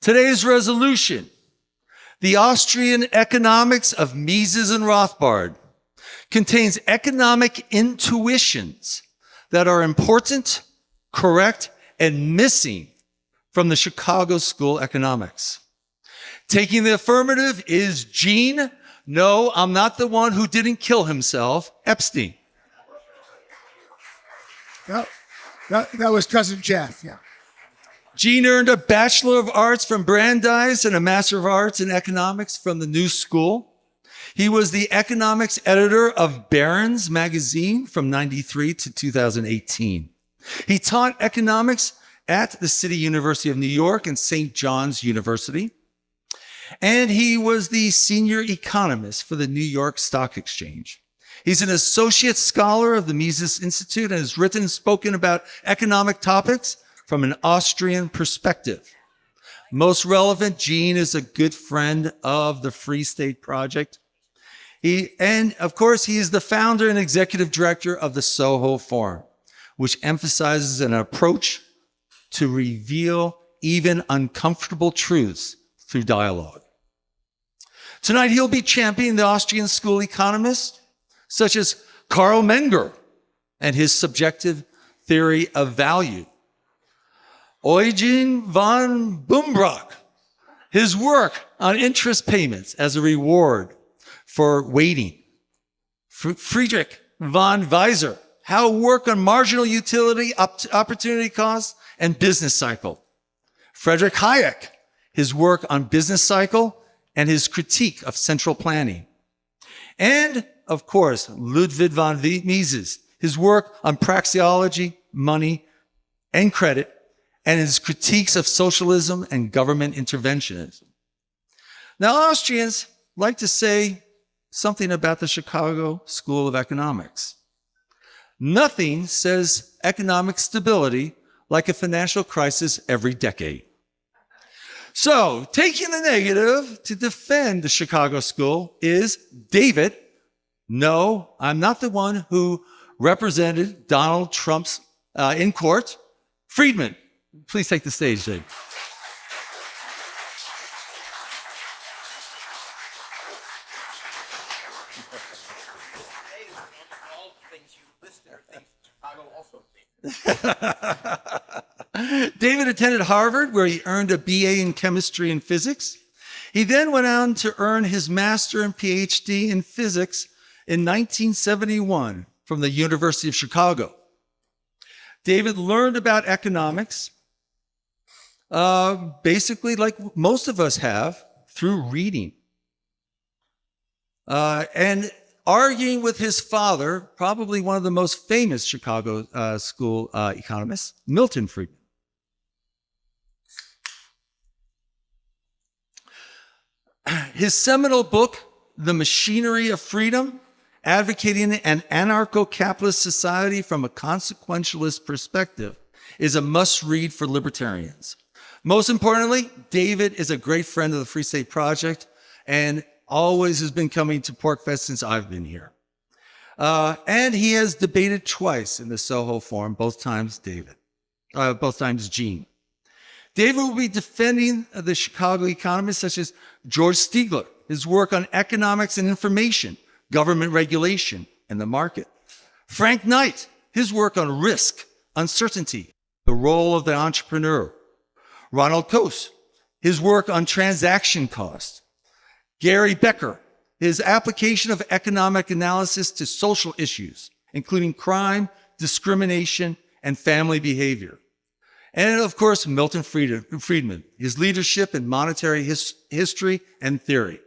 Today's resolution: the Austrian Economics of Mises and Rothbard contains economic intuitions that are important, correct, and missing from the Chicago School economics. Taking the affirmative is Gene, no, I'm not the one who didn't kill himself, Epstein. That was Cousin Jeff, yeah. Gene earned a Bachelor of Arts from Brandeis and a Master of Arts in Economics from the New School. He was the economics editor of Barron's magazine from 93 to 2018. He taught economics at the City University of New York and St. John's University. And he was the senior economist for the New York Stock Exchange. He's an associate scholar of the Mises Institute and has written and spoken about economic topics from an Austrian perspective. Most relevant, Gene is a good friend of the Free State Project. And of course, he is the founder and executive director of the Soho Forum, which emphasizes an approach to reveal even uncomfortable truths through dialogue. Tonight, he'll be championing the Austrian school economists, such as Karl Menger and his subjective theory of value. Eugen von Bumbrock, his work on interest payments as a reward for waiting. Friedrich von Weiser, how work on marginal utility, opportunity cost, and business cycle. Friedrich Hayek, his work on business cycle and his critique of central planning. And, of course, Ludwig von Mises, his work on praxeology, money, and credit, and his critiques of socialism and government interventionism. Now, Austrians like to say something about the Chicago School of Economics. Nothing says economic stability like a financial crisis every decade. So, taking the negative to defend the Chicago School is David. No, I'm not the one who represented Donald Trump's in court. Friedman, please take the stage, Dave. David attended Harvard, where he earned a BA in chemistry and physics. He then went on to earn his master and PhD in physics in 1971 from the University of Chicago. David learned about economics, basically like most of us have, through reading. And arguing with his father, probably one of the most famous Chicago school economists, Milton Friedman. His seminal book, The Machinery of Freedom, advocating an anarcho-capitalist society from a consequentialist perspective, is a must-read for libertarians. Most importantly, David is a great friend of the Free State Project and always has been coming to PorcFest since I've been here. And he has debated twice in the Soho Forum, both times Gene. David will be defending the Chicago economists such as George Stigler, his work on economics and information, government regulation, and the market. Frank Knight, his work on risk, uncertainty, the role of the entrepreneur. Ronald Coase, his work on transaction costs. Gary Becker, his application of economic analysis to social issues, including crime, discrimination, and family behavior. And of course, Milton Friedman, his leadership in monetary history and theory.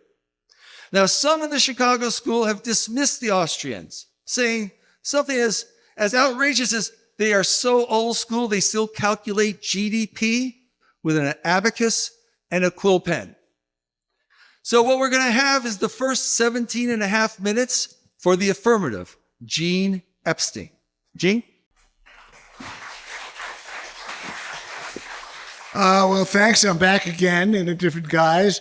Now, some in the Chicago School have dismissed the Austrians, saying something as outrageous as they are so old school, they still calculate GDP with an abacus and a quill pen. So what we're going to have is the first 17 and a half minutes for the affirmative, Gene Epstein. Gene? Well, thanks. I'm back again in a different guise.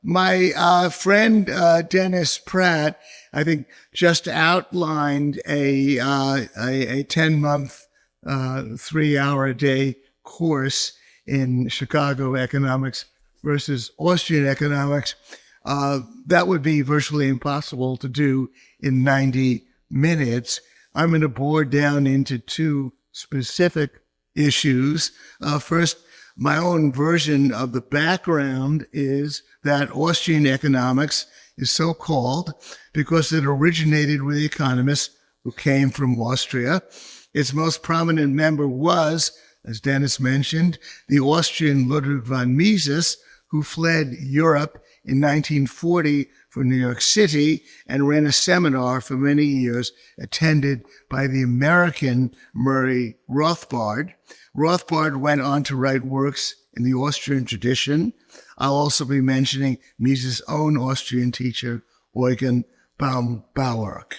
My friend Dennis Pratt, I think, just outlined a 10-month, 3-hour-a-day course in Chicago economics versus Austrian economics, that would be virtually impossible to do in 90 minutes. I'm going to bore down into two specific issues. First, my own version of the background is that Austrian economics is so called because it originated with economists who came from Austria. Its most prominent member was, as Dennis mentioned, the Austrian Ludwig von Mises, who fled Europe in 1940 for New York City and ran a seminar for many years attended by the American Murray Rothbard. Rothbard went on to write works in the Austrian tradition. I'll also be mentioning Mises' own Austrian teacher, Eugen Bauerk.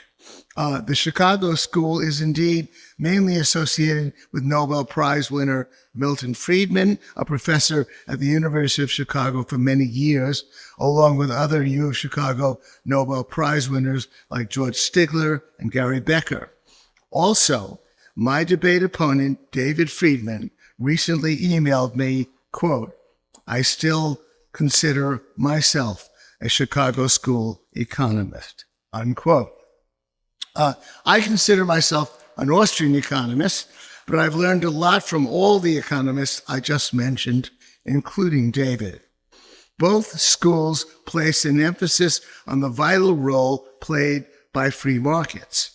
The Chicago School is indeed mainly associated with Nobel Prize winner Milton Friedman, a professor at the University of Chicago for many years, along with other U of Chicago Nobel Prize winners like George Stigler and Gary Becker. Also, my debate opponent, David Friedman, recently emailed me, quote, "I still consider myself a Chicago School economist," unquote. I consider myself an Austrian economist, but I've learned a lot from all the economists I just mentioned, including David. Both schools place an emphasis on the vital role played by free markets.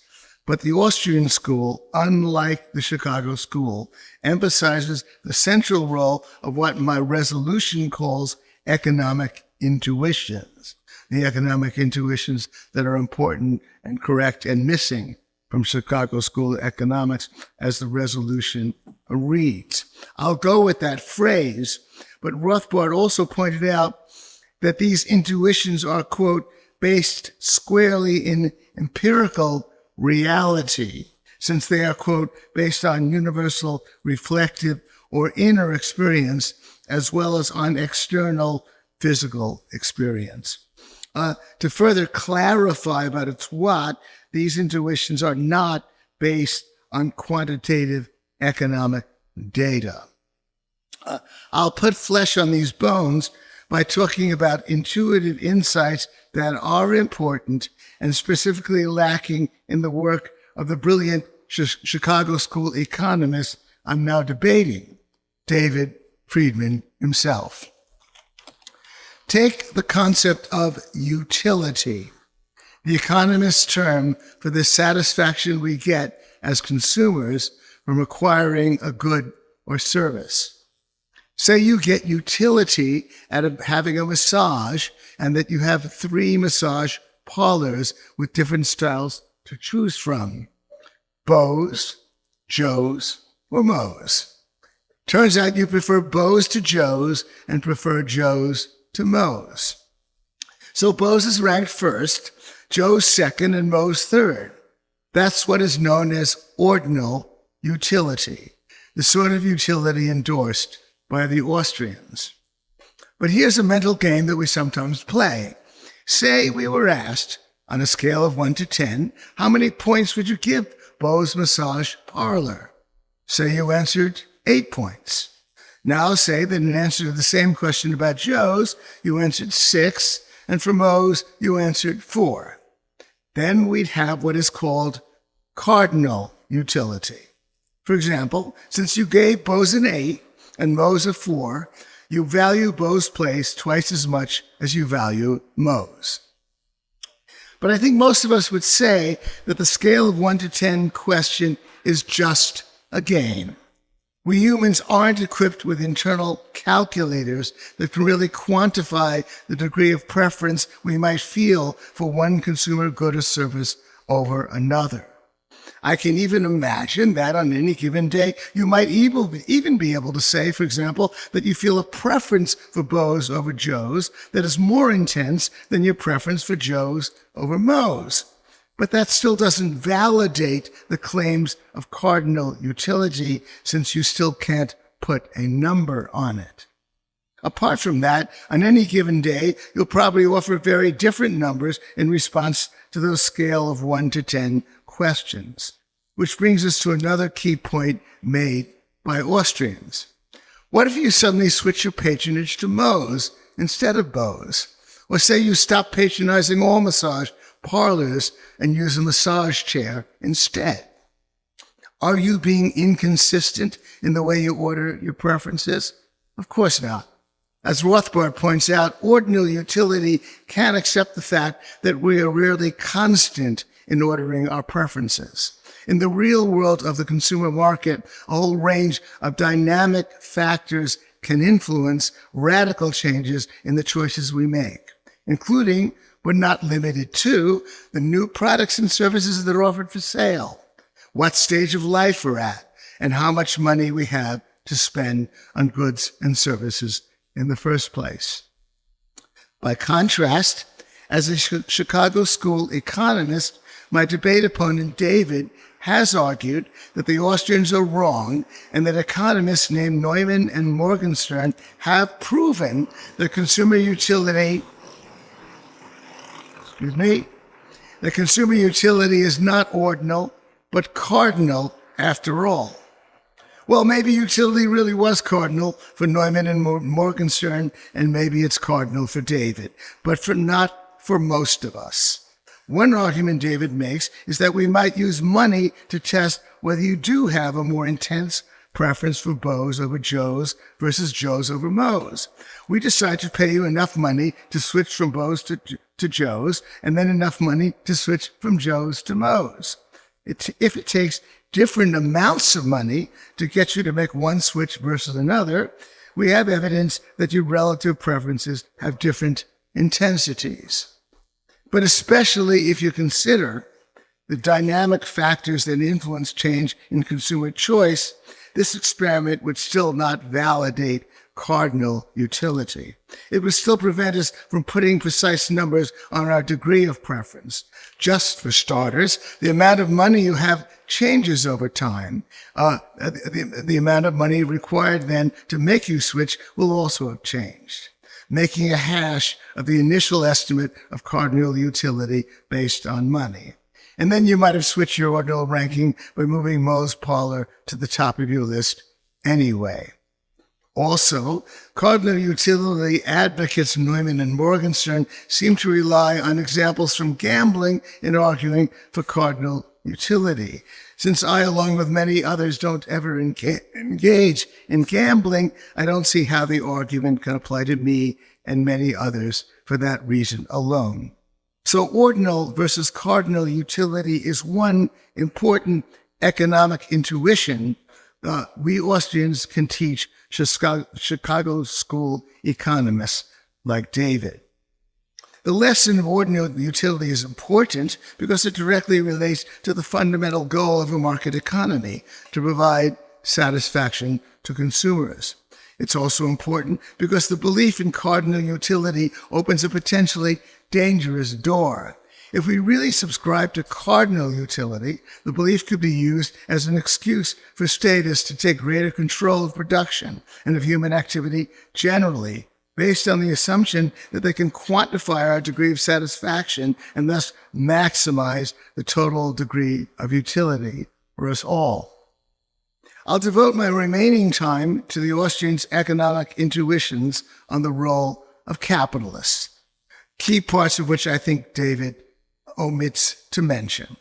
But the Austrian school, unlike the Chicago school, emphasizes the central role of what my resolution calls economic intuitions. The economic intuitions that are important and correct and missing from Chicago School of Economics as the resolution reads. I'll go with that phrase, but Rothbard also pointed out that these intuitions are, quote, based squarely in empirical reality, since they are, quote, based on universal reflective or inner experience, as well as on external physical experience. To further clarify about its what, these intuitions are not based on quantitative economic data. I'll put flesh on these bones by talking about intuitive insights that are important and specifically lacking in the work of the brilliant Chicago School economist I'm now debating, David Friedman himself. Take the concept of utility, the economist's term for the satisfaction we get as consumers from acquiring a good or service. Say you get utility out of having a massage and that you have 3 massage parlors with different styles to choose from: Bo's, Joe's, or Mo's. Turns out you prefer Bo's to Joe's and prefer Joe's to Mo's. So Bo's is ranked first, Joe's second, and Mo's third. That's what is known as ordinal utility, the sort of utility endorsed by the Austrians. But here's a mental game that we sometimes play. Say we were asked, on a scale of 1 to 10, how many points would you give Bo's massage parlor? Say you answered 8 points. Now say that in answer to the same question about Joe's, you answered 6, and for Mo's, you answered 4. Then we'd have what is called cardinal utility. For example, since you gave Bo's an 8 and Mo's a 4, you value Bo's place twice as much as you value Mo's. But I think most of us would say that the scale of 1 to 10 question is just a game. We humans aren't equipped with internal calculators that can really quantify the degree of preference we might feel for one consumer good or service over another. I can even imagine that on any given day, you might even be able to say, for example, that you feel a preference for Bo's over Joe's that is more intense than your preference for Joe's over Mo's. But that still doesn't validate the claims of cardinal utility, since you still can't put a number on it. Apart from that, on any given day, you'll probably offer very different numbers in response to those scale of 1 to 10 questions. Which brings us to another key point made by Austrians. What if you suddenly switch your patronage to Moe's instead of Bo's? Or say you stop patronizing all massage parlors and use a massage chair instead? Are you being inconsistent in the way you order your preferences? Of course not. As Rothbard points out, ordinal utility can't accept the fact that we are rarely constant in ordering our preferences. In the real world of the consumer market, a whole range of dynamic factors can influence radical changes in the choices we make, including, but not limited to, the new products and services that are offered for sale, what stage of life we're at, and how much money we have to spend on goods and services in the first place. By contrast, as a Chicago School economist, my debate opponent David has argued that the Austrians are wrong and that economists named Neumann and Morgenstern have proven that consumer utility is not ordinal, but cardinal after all. Well, maybe utility really was cardinal for Neumann and Morgenstern, and maybe it's cardinal for David, but not for most of us. One argument David makes is that we might use money to test whether you do have a more intense preference for Bo's over Joe's versus Joe's over Moe's. We decide to pay you enough money to switch from Bo's to Joe's, and then enough money to switch from Joe's to Moe's. If it takes different amounts of money to get you to make one switch versus another, we have evidence that your relative preferences have different intensities. But especially if you consider the dynamic factors that influence change in consumer choice, this experiment would still not validate cardinal utility. It would still prevent us from putting precise numbers on our degree of preference. Just for starters, the amount of money you have changes over time. The amount of money required then to make you switch will also have changed, making a hash of the initial estimate of cardinal utility based on money. And then you might have switched your ordinal ranking by moving Moe's Parlor to the top of your list anyway. Also, cardinal utility advocates Neumann and Morgenstern seem to rely on examples from gambling in arguing for cardinal utility. Since I, along with many others, don't ever engage in gambling, I don't see how the argument can apply to me and many others for that reason alone. So ordinal versus cardinal utility is one important economic intuition we Austrians can teach Chicago School economists like David. The lesson of ordinal utility is important because it directly relates to the fundamental goal of a market economy, to provide satisfaction to consumers. It's also important because the belief in cardinal utility opens a potentially dangerous door. If we really subscribe to cardinal utility, the belief could be used as an excuse for statists to take greater control of production and of human activity generally, based on the assumption that they can quantify our degree of satisfaction and thus maximize the total degree of utility for us all. I'll devote my remaining time to the Austrians' economic intuitions on the role of capitalists, key parts of which I think David omits to mention.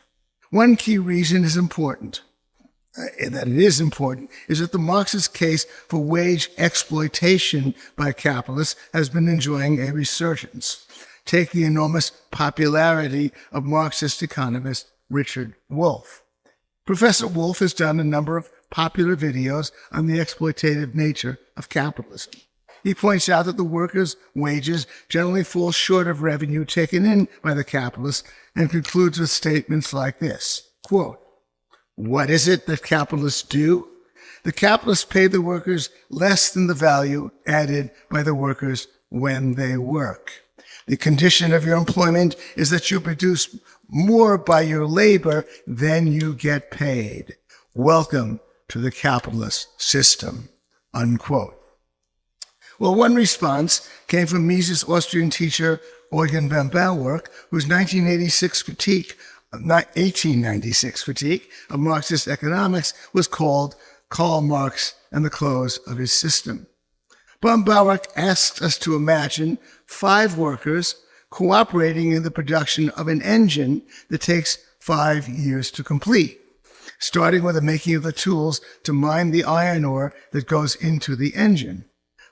One key reason is important, is that the Marxist case for wage exploitation by capitalists has been enjoying a resurgence. Take the enormous popularity of Marxist economist Richard Wolff. Professor Wolff has done a number of popular videos on the exploitative nature of capitalism. He points out that the workers' wages generally fall short of revenue taken in by the capitalists and concludes with statements like this, quote, "What is it that capitalists do? The capitalists pay the workers less than the value added by the workers when they work. The condition of your employment is that you produce more by your labor than you get paid. Welcome to the capitalist system," unquote. Well, one response came from Mises' Austrian teacher Eugen von Bauwerk, whose 1896 critique of Marxist economics was called Karl Marx and the close of his system. Bauer asks us to imagine 5 workers cooperating in the production of an engine that takes 5 years to complete, starting with the making of the tools to mine the iron ore that goes into the engine.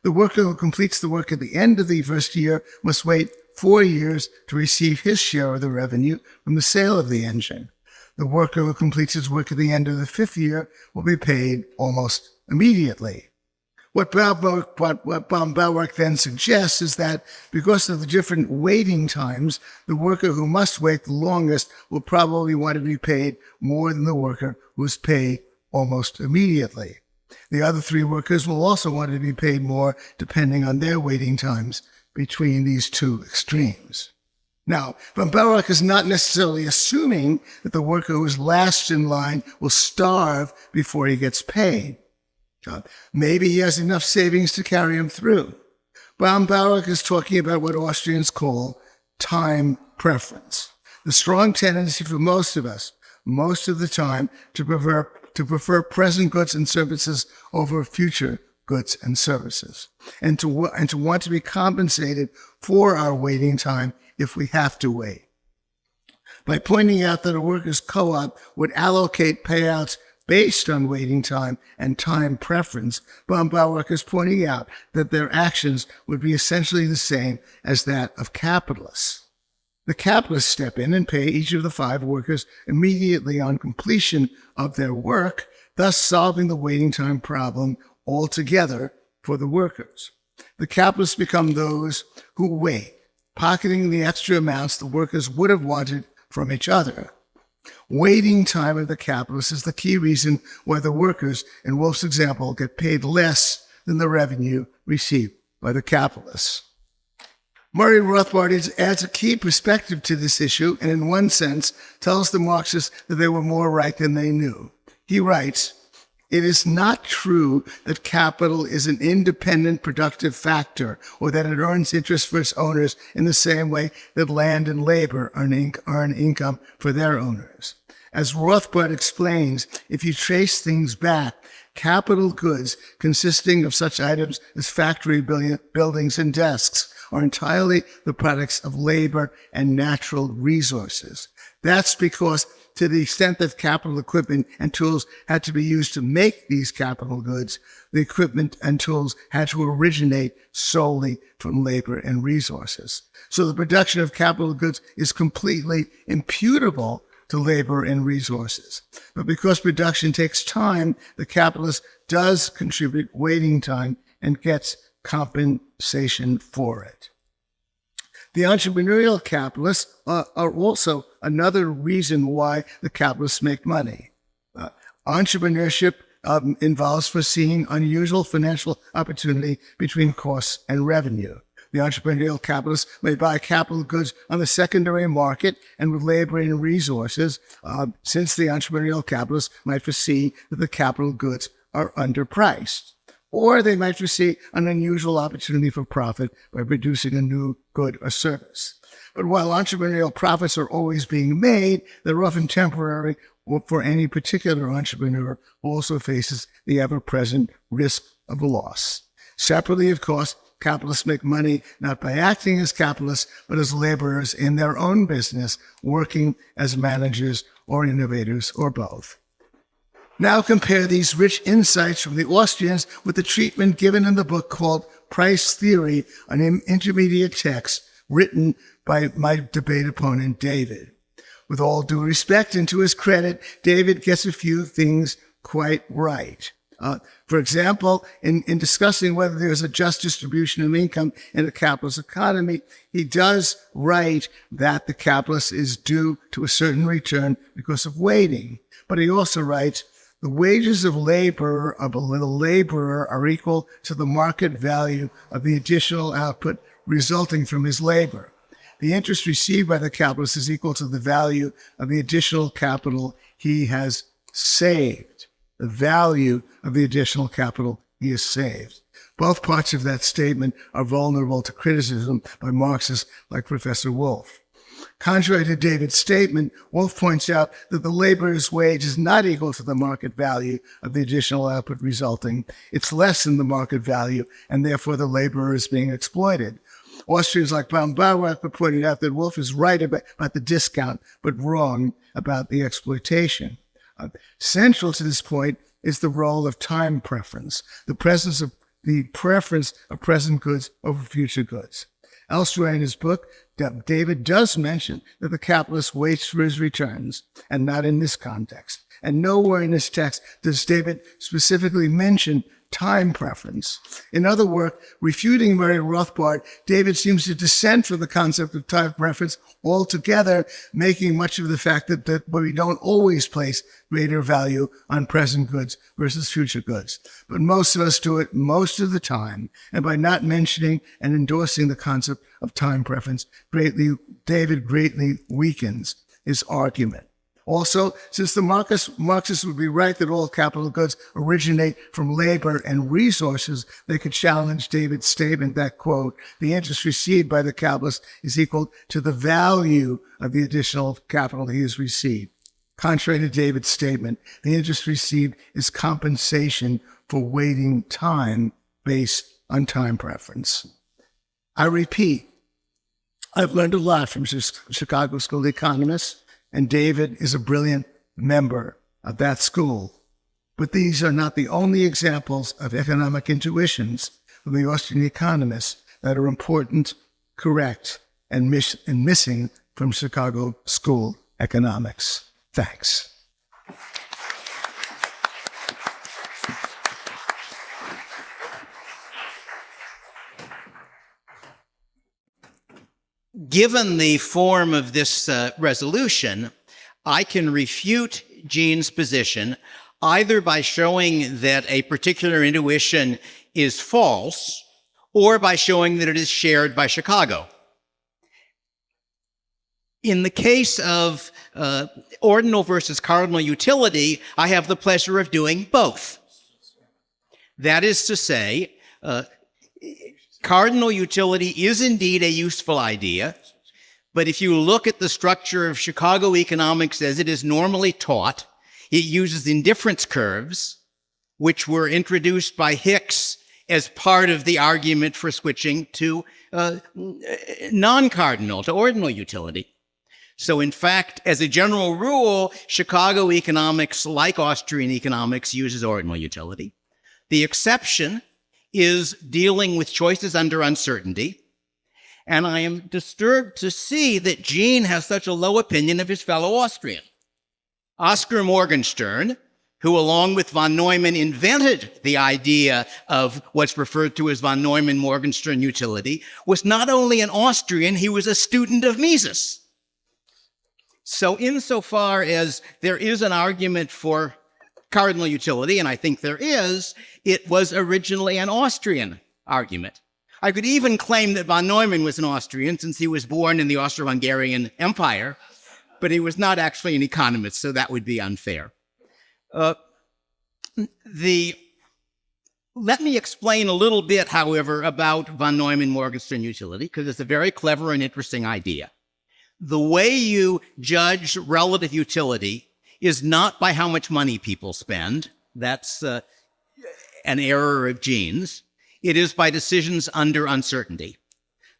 The worker who completes the work at the end of the first year must wait 4 years to receive his share of the revenue from the sale of the engine. The worker who completes his work at the end of the 5th year will be paid almost immediately. What Bauer then suggests is that because of the different waiting times, the worker who must wait the longest will probably want to be paid more than the worker who is paid almost immediately. The other 3 workers will also want to be paid more depending on their waiting times between these 2 extremes. Now, Bauer is not necessarily assuming that the worker who is last in line will starve before he gets paid. Maybe he has enough savings to carry him through. Bauer is talking about what Austrians call time preference. The strong tendency for most of us, most of the time, to prefer present goods and services over future goods and services, and to want to be compensated for our waiting time if we have to wait. By pointing out that a workers' co-op would allocate payouts based on waiting time and time preference, Bauer is pointing out that their actions would be essentially the same as that of capitalists. The capitalists step in and pay each of the 5 workers immediately on completion of their work, thus solving the waiting time problem altogether for the workers. The capitalists become those who wait, pocketing the extra amounts the workers would have wanted from each other. Waiting time of the capitalists is the key reason why the workers, in Wolf's example, get paid less than the revenue received by the capitalists. Murray Rothbard adds a key perspective to this issue and, in one sense, tells the Marxists that they were more right than they knew. He writes, "It is not true that capital is an independent productive factor or that it earns interest for its owners in the same way that land and labor earn income for their owners. As Rothbard explains, if you trace things back, capital goods consisting of such items as factory buildings and desks are entirely the products of labor and natural resources. That's because to the extent that capital equipment and tools had to be used to make these capital goods, the equipment and tools had to originate solely from labor and resources. So the production of capital goods is completely imputable to labor and resources. But because production takes time, the capitalist does contribute waiting time and gets compensation for it. The entrepreneurial capitalists are also another reason why the capitalists make money. Entrepreneurship involves foreseeing unusual financial opportunity between costs and revenue. The entrepreneurial capitalist may buy capital goods on the secondary market and with labor and resources, since the entrepreneurial capitalist might foresee that the capital goods are underpriced. Or they might foresee an unusual opportunity for profit by producing a new good or service. But while entrepreneurial profits are always being made, they're often temporary for any particular entrepreneur who also faces the ever-present risk of loss. Separately, of course, capitalists make money not by acting as capitalists, but as laborers in their own business, working as managers or innovators or both. Now compare these rich insights from the Austrians with the treatment given in the book called Price Theory, an intermediate text written by my debate opponent, David. With all due respect and to his credit, David gets a few things quite right. For example, in discussing whether there's a just distribution of income in a capitalist economy, he does write that the capitalist is due to a certain return because of waiting. But he also writes, the wages of the laborer are equal to the market value of the additional output resulting from his labor. The interest received by the capitalist is equal to the value of the additional capital he has saved. The value of the additional capital he has saved. Both parts of that statement are vulnerable to criticism by Marxists like Professor Wolff. Contrary to David's statement, Wolff points out that the laborer's wage is not equal to the market value of the additional output resulting. It's less than the market value, and therefore the laborer is being exploited. Austrians like Barron pointed out that Wolff is right about the discount, but wrong about the exploitation. Central to this point is the role of time preference, the preference of present goods over future goods. Elsewhere in his book, David does mention that the capitalist waits for his returns, and not in this context. And nowhere in this text does David specifically mention time preference. In other words, refuting Murray Rothbard, David seems to dissent from the concept of time preference altogether, making much of the fact that we don't always place greater value on present goods versus future goods. But most of us do it most of the time, and by not mentioning and endorsing the concept of time preference, David greatly weakens his argument. Also, since the Marxists would be right that all capital goods originate from labor and resources, they could challenge David's statement that, quote, the interest received by the capitalist is equal to the value of the additional capital he has received. Contrary to David's statement, the interest received is compensation for waiting time based on time preference. I repeat, I've learned a lot from Chicago School economists, and David is a brilliant member of that school. But these are not the only examples of economic intuitions from the Austrian economists that are important, correct, and missing from Chicago School economics. Thanks. Given the form of this resolution, I can refute Gene's position either by showing that a particular intuition is false or by showing that it is shared by Chicago. In the case of ordinal versus cardinal utility, I have the pleasure of doing both. That is to say, cardinal utility is indeed a useful idea, but if you look at the structure of Chicago economics as it is normally taught, it uses indifference curves, which were introduced by Hicks as part of the argument for switching to non-cardinal, to ordinal utility. So in fact, as a general rule, Chicago economics, like Austrian economics, uses ordinal utility. The exception is dealing with choices under uncertainty. And I am disturbed to see that Gene has such a low opinion of his fellow Austrian. Oscar Morgenstern, who along with von Neumann invented the idea of what's referred to as von Neumann-Morgenstern utility, was not only an Austrian, he was a student of Mises. So insofar as there is an argument for cardinal utility, and I think there is, it was originally an Austrian argument. I could even claim that von Neumann was an Austrian since he was born in the Austro-Hungarian Empire, but he was not actually an economist, so that would be unfair. Let me explain a little bit, however, about von Neumann-Morgenstern utility, because it's a very clever and interesting idea. The way you judge relative utility is not by how much money people spend. That's an error of Gene's. It is by decisions under uncertainty.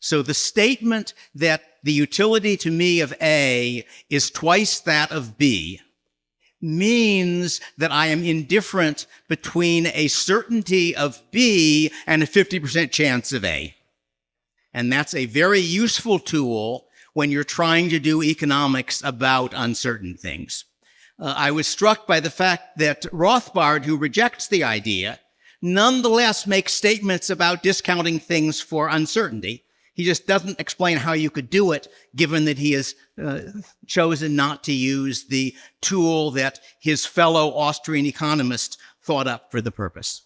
So the statement that the utility to me of A is twice that of B means that I am indifferent between a certainty of B and a 50% chance of A. And that's a very useful tool when you're trying to do economics about uncertain things. I was struck by the fact that Rothbard, who rejects the idea, nonetheless makes statements about discounting things for uncertainty. He just doesn't explain how you could do it, given that he has chosen not to use the tool that his fellow Austrian economist thought up for the purpose.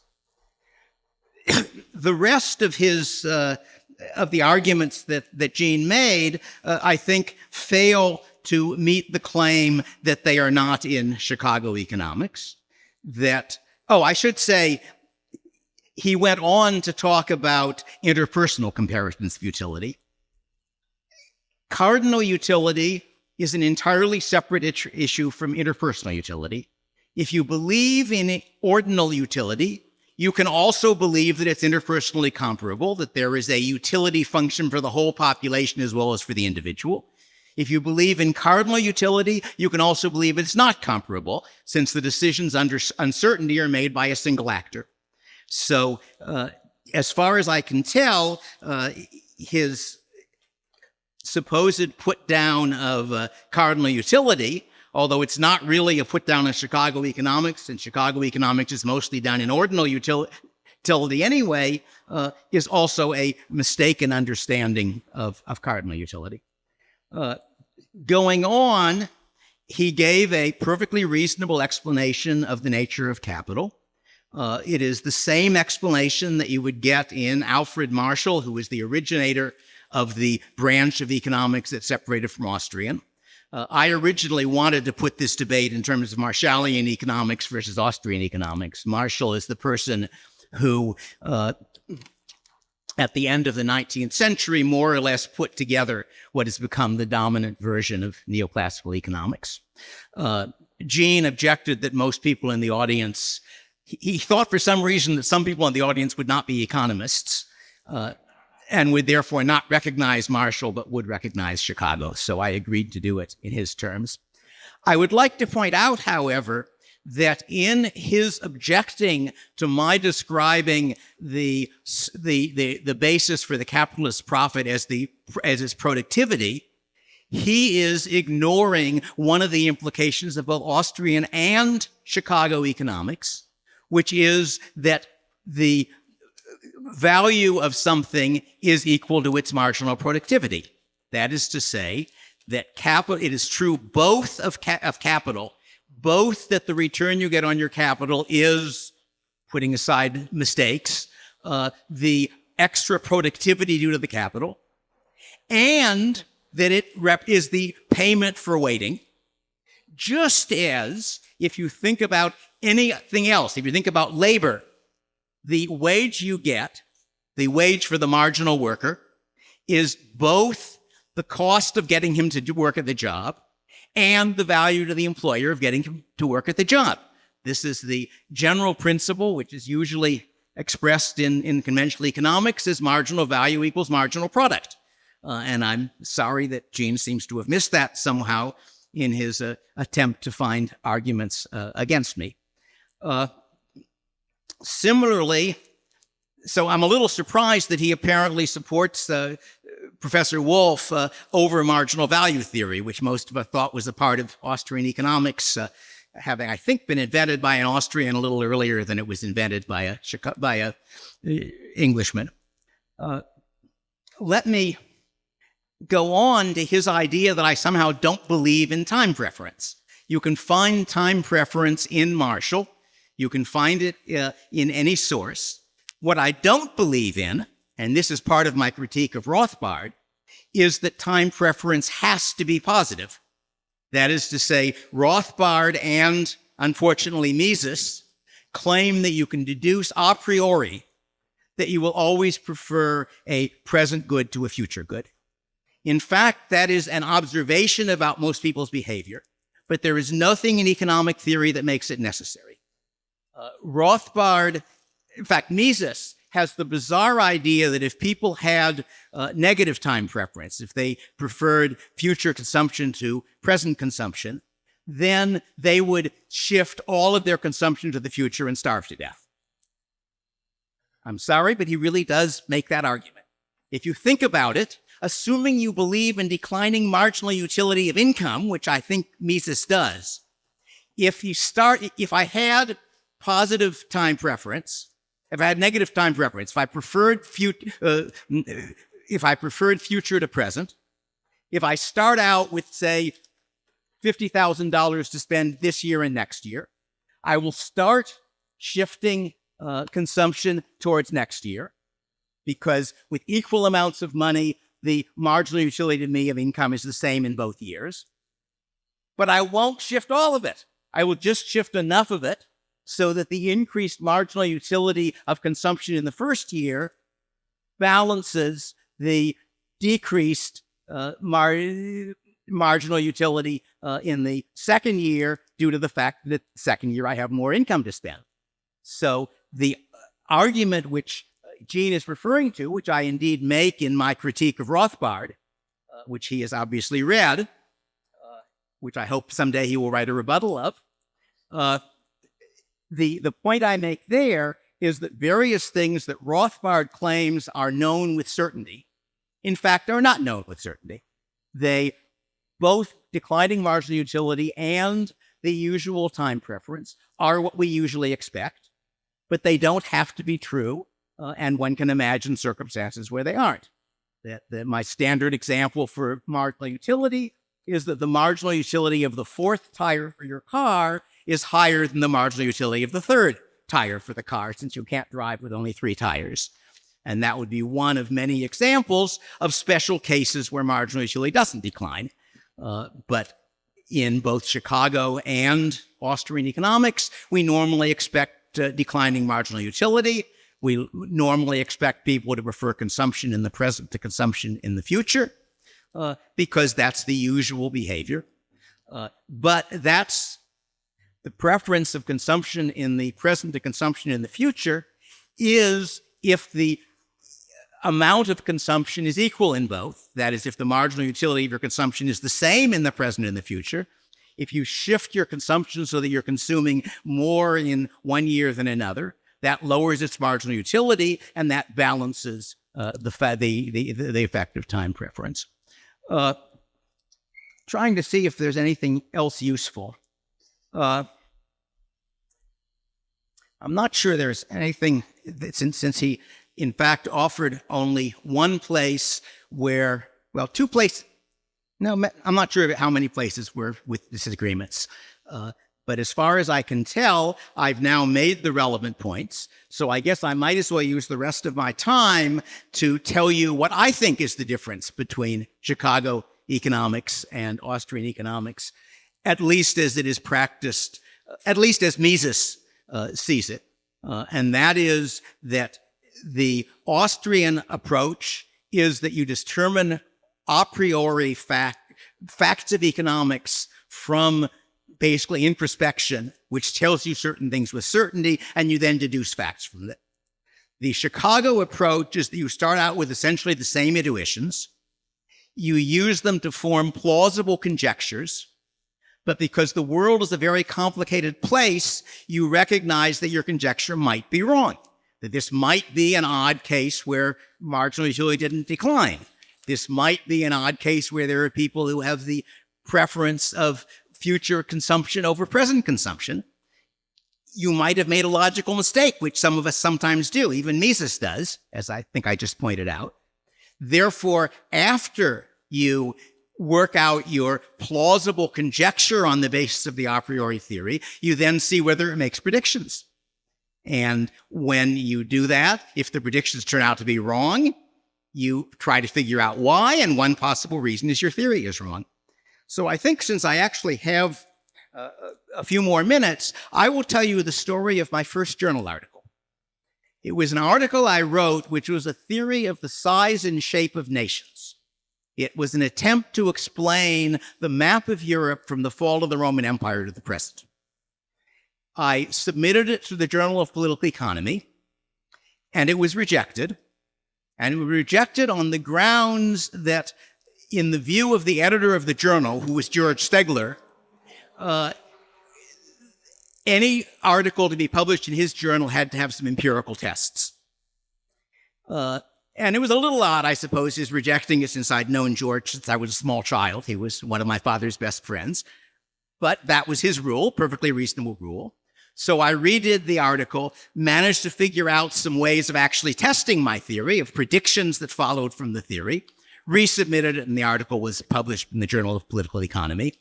The rest of his of the arguments that Gene made, I think, fail to meet the claim that they are not in Chicago economics. I should say, he went on to talk about interpersonal comparisons of utility. Cardinal utility is an entirely separate issue from interpersonal utility. If you believe in ordinal utility, you can also believe that it's interpersonally comparable, that there is a utility function for the whole population as well as for the individual. If you believe in cardinal utility, you can also believe it's not comparable, since the decisions under uncertainty are made by a single actor. So, as far as I can tell, his supposed put down of cardinal utility, although it's not really a put down of Chicago economics, and Chicago economics is mostly done in ordinal utility anyway, is also a mistaken understanding of cardinal utility. Going on, he gave a perfectly reasonable explanation of the nature of capital. It is the same explanation that you would get in Alfred Marshall, who was the originator of the branch of economics that separated from Austrian. I originally wanted to put this debate in terms of Marshallian economics versus Austrian economics. Marshall is the person who, at the end of the 19th century, more or less put together what has become the dominant version of neoclassical economics. Gene objected that most people in the audience, he thought for some reason that some people in the audience would not be economists, and would therefore not recognize Marshall, but would recognize Chicago. So I agreed to do it in his terms. I would like to point out, however, that in his objecting to my describing the basis for the capitalist profit as its productivity, he is ignoring one of the implications of both Austrian and Chicago economics, which is that the value of something is equal to its marginal productivity. That is to say that capital, it is true both of capital, both that the return you get on your capital is, putting aside mistakes, the extra productivity due to the capital, and that it is the payment for waiting. Just as if you think about anything else, if you think about labor, the wage you get, the wage for the marginal worker, is both the cost of getting him to work at the job and the value to the employer of getting him to work at the job. This is the general principle, which is usually expressed in conventional economics as marginal value equals marginal product. And I'm sorry that Gene seems to have missed that somehow in his attempt to find arguments against me. Similarly, so I'm a little surprised that he apparently supports Professor Wolff over marginal value theory, which most of us thought was a part of Austrian economics, having, I think, been invented by an Austrian a little earlier than it was invented by a Englishman. Let me go on to his idea that I somehow don't believe in time preference. You can find time preference in Marshall. You can find it in any source. What I don't believe in, and this is part of my critique of Rothbard, is that time preference has to be positive. That is to say, Rothbard and, unfortunately, Mises claim that you can deduce a priori that you will always prefer a present good to a future good. In fact, that is an observation about most people's behavior, but there is nothing in economic theory that makes it necessary. Rothbard, in fact, Mises has the bizarre idea that if people had negative time preference, if they preferred future consumption to present consumption, then they would shift all of their consumption to the future and starve to death. I'm sorry, but he really does make that argument. If you think about it, assuming you believe in declining marginal utility of income, which I think Mises does, if I had positive time preference, if I had negative time preference, if I preferred future to present, if I start out with, say, $50,000 to spend this year and next year, I will start shifting consumption towards next year, because with equal amounts of money, the marginal utility to me of income is the same in both years. But I won't shift all of it. I will just shift enough of it so that the increased marginal utility of consumption in the first year balances the decreased marginal utility in the second year due to the fact that second year I have more income to spend. So the argument which Gene is referring to, which I indeed make in my critique of Rothbard, which he has obviously read, which I hope someday he will write a rebuttal of, the point I make there is that various things that Rothbard claims are known with certainty, in fact, are not known with certainty. They, both declining marginal utility and the usual time preference, are what we usually expect, but they don't have to be true, and one can imagine circumstances where they aren't. My standard example for marginal utility is that the marginal utility of the fourth tire for your car is higher than the marginal utility of the third tire for the car, since you can't drive with only 3 tires. And that would be one of many examples of special cases where marginal utility doesn't decline. But in both Chicago and Austrian economics, we normally expect declining marginal utility. We normally expect people to prefer consumption in the present to consumption in the future, because that's the usual behavior. But that's the preference of consumption in the present to consumption in the future is if the amount of consumption is equal in both. That is, if the marginal utility of your consumption is the same in the present and the future. If you shift your consumption so that you're consuming more in one year than another, that lowers its marginal utility, and that balances the effect of time preference. Trying to see if there's anything else useful. I'm not sure there's anything, since he, in fact, offered only one place where, well, 2 places. No, I'm not sure how many places were with disagreements. But as far as I can tell, I've now made the relevant points. So I guess I might as well use the rest of my time to tell you what I think is the difference between Chicago economics and Austrian economics, at least as it is practiced, at least as Mises sees it. And that is that the Austrian approach is that you determine a priori facts of economics from basically introspection, which tells you certain things with certainty, and you then deduce facts from it. The Chicago approach is that you start out with essentially the same intuitions. You use them to form plausible conjectures, but because the world is a very complicated place, you recognize that your conjecture might be wrong, that this might be an odd case where marginal utility didn't decline. This might be an odd case where there are people who have the preference of future consumption over present consumption. You might have made a logical mistake, which some of us sometimes do, even Mises does, as I think I just pointed out. Therefore, after you work out your plausible conjecture on the basis of the a priori theory, you then see whether it makes predictions. And when you do that, if the predictions turn out to be wrong, you try to figure out why, and one possible reason is your theory is wrong. So I think since I actually have a few more minutes, I will tell you the story of my first journal article. It was an article I wrote, which was a theory of the size and shape of nations. It was an attempt to explain the map of Europe from the fall of the Roman Empire to the present. I submitted it to the Journal of Political Economy, and it was rejected. And it was rejected on the grounds that, in the view of the editor of the journal, who was George Stegler, any article to be published in his journal had to have some empirical tests. And it was a little odd, I suppose, his rejecting it, since I'd known George since I was a small child. He was one of my father's best friends. But that was his rule, perfectly reasonable rule. So I redid the article, managed to figure out some ways of actually testing my theory, of predictions that followed from the theory, resubmitted it, and the article was published in the Journal of Political Economy.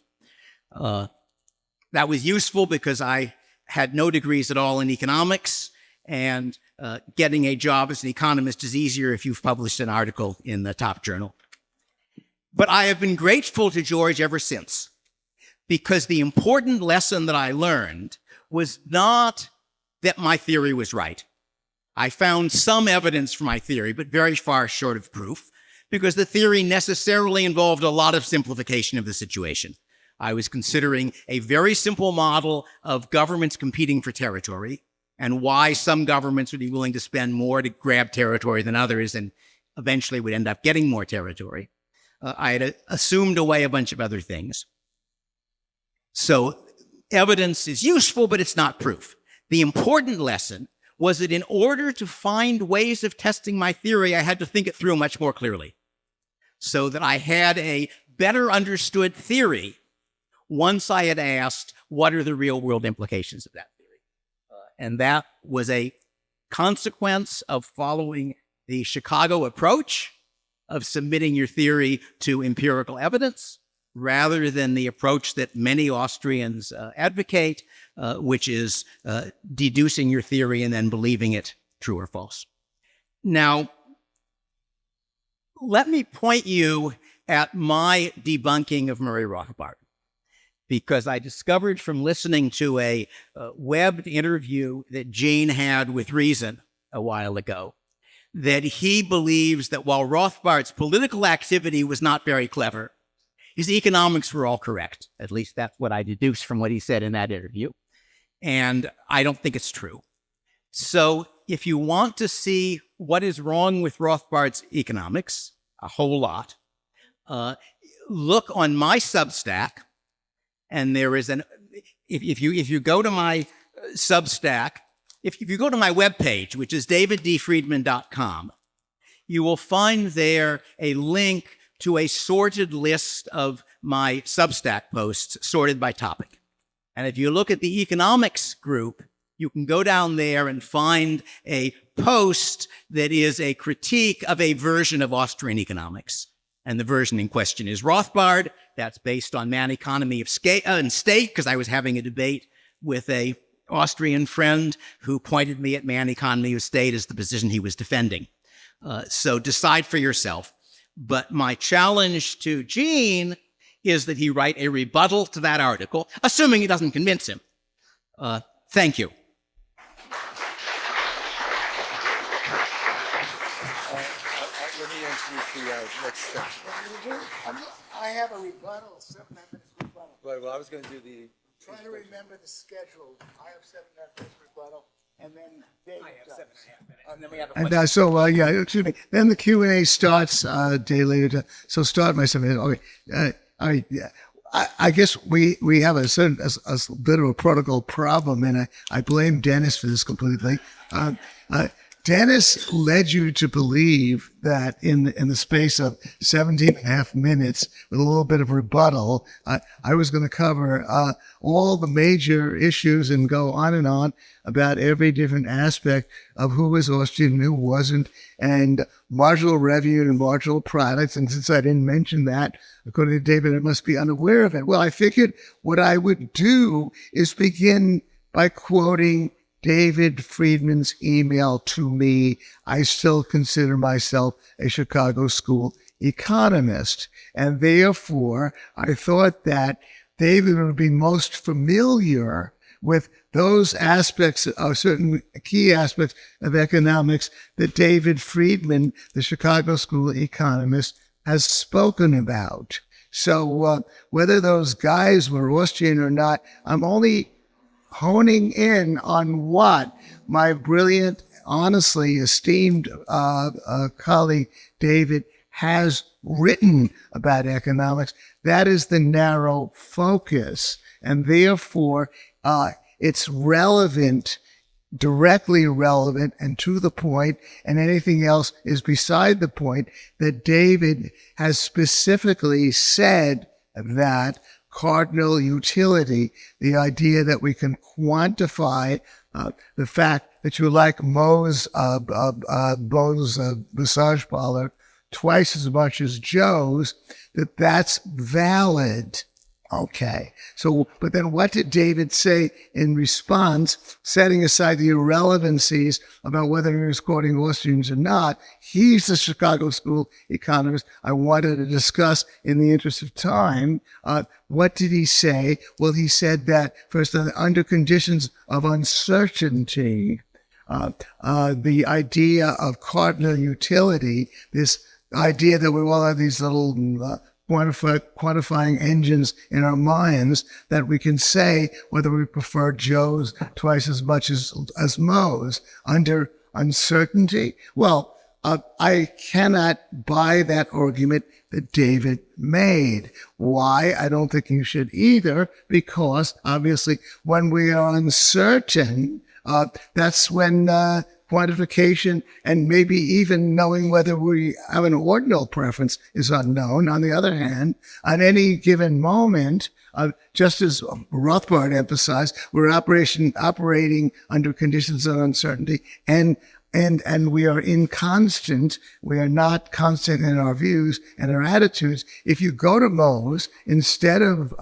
That was useful because I had no degrees at all in economics, and getting a job as an economist is easier if you've published an article in the top journal. But I have been grateful to George ever since, because the important lesson that I learned was not that my theory was right. I found some evidence for my theory, but very far short of proof. because the theory necessarily involved a lot of simplification of the situation. I was considering a very simple model of governments competing for territory and why some governments would be willing to spend more to grab territory than others and eventually would end up getting more territory. I had assumed away a bunch of other things. So evidence is useful, but it's not proof. The important lesson was that in order to find ways of testing my theory, I had to think it through much more clearly, so that I had a better understood theory once I had asked, what are the real world implications of that theory? And that was a consequence of following the Chicago approach of submitting your theory to empirical evidence, rather than the approach that many Austrians advocate, which is deducing your theory and then believing it true or false. Now, let me point you at my debunking of Murray Rothbard, because I discovered from listening to a webbed interview that Gene had with Reason a while ago that he believes that while Rothbard's political activity was not very clever, his economics were all correct. At least that's what I deduced from what he said in that interview. And I don't think it's true. So if you want to see what is wrong with Rothbard's economics, a whole lot, look on my Substack. And there is if you go to my Substack, if you go to my webpage, which is daviddfriedman.com, you will find there a link to a sorted list of my Substack posts sorted by topic. And if you look at the economics group, you can go down there and find a post that is a critique of a version of Austrian economics. And the version in question is Rothbard. That's based on Man Economy of and State, because I was having a debate with a Austrian friend who pointed me at Man Economy of State as the position he was defending. So decide for yourself. But my challenge to Gene is that he write a rebuttal to that article, assuming it doesn't convince him. Thank you. Let me introduce the next section. I have a rebuttal, 7 minutes rebuttal. Right, well, I was going to do the... Try to remember the schedule. I have 7.5 minutes rebuttal, and then Dave does. 7.5 minutes, and then we have a And excuse me. Then the Q&A starts a day later. So start my 7 minutes. Okay. All right. Yeah. I guess we have a bit of a protocol problem, and I blame Dennis for this completely. Dennis led you to believe that in the space of 17.5 minutes, with a little bit of rebuttal, I was going to cover all the major issues and go on and on about every different aspect of who was Austrian and who wasn't, and marginal revenue and marginal products. And since I didn't mention that, according to David, I must be unaware of it. Well, I figured what I would do is begin by quoting David Friedman's email to me. I still consider myself a Chicago school economist. And therefore, I thought that David would be most familiar with those aspects of certain key aspects of economics that David Friedman, the Chicago school economist, has spoken about. So whether those guys were Austrian or not, I'm only honing in on what my brilliant, honestly esteemed colleague David has written about economics. That is the narrow focus. And therefore, it's relevant, directly relevant and to the point, and anything else is beside the point, that David has specifically said that Cardinal utility, the idea that we can quantify the fact that you like Moe's massage parlor twice as much as Joe's, that's valid. Okay. So, but then what did David say in response, setting aside the irrelevancies about whether he was quoting Austrians or not? He's the Chicago school economist I wanted to discuss in the interest of time. What did he say? Well, he said that first, under conditions of uncertainty, the idea of cardinal utility, this idea that we all have these little quantifying engines in our minds that we can say whether we prefer Joe's twice as much as Moe's under uncertainty. Well, I cannot buy that argument that David made. Why? I don't think you should either, because obviously when we are uncertain, that's when quantification and maybe even knowing whether we have an ordinal preference is unknown. On the other hand, at any given moment, just as Rothbard emphasized, we're operating under conditions of uncertainty and we are inconstant. We are not constant in our views and our attitudes. If you go to Moe's instead of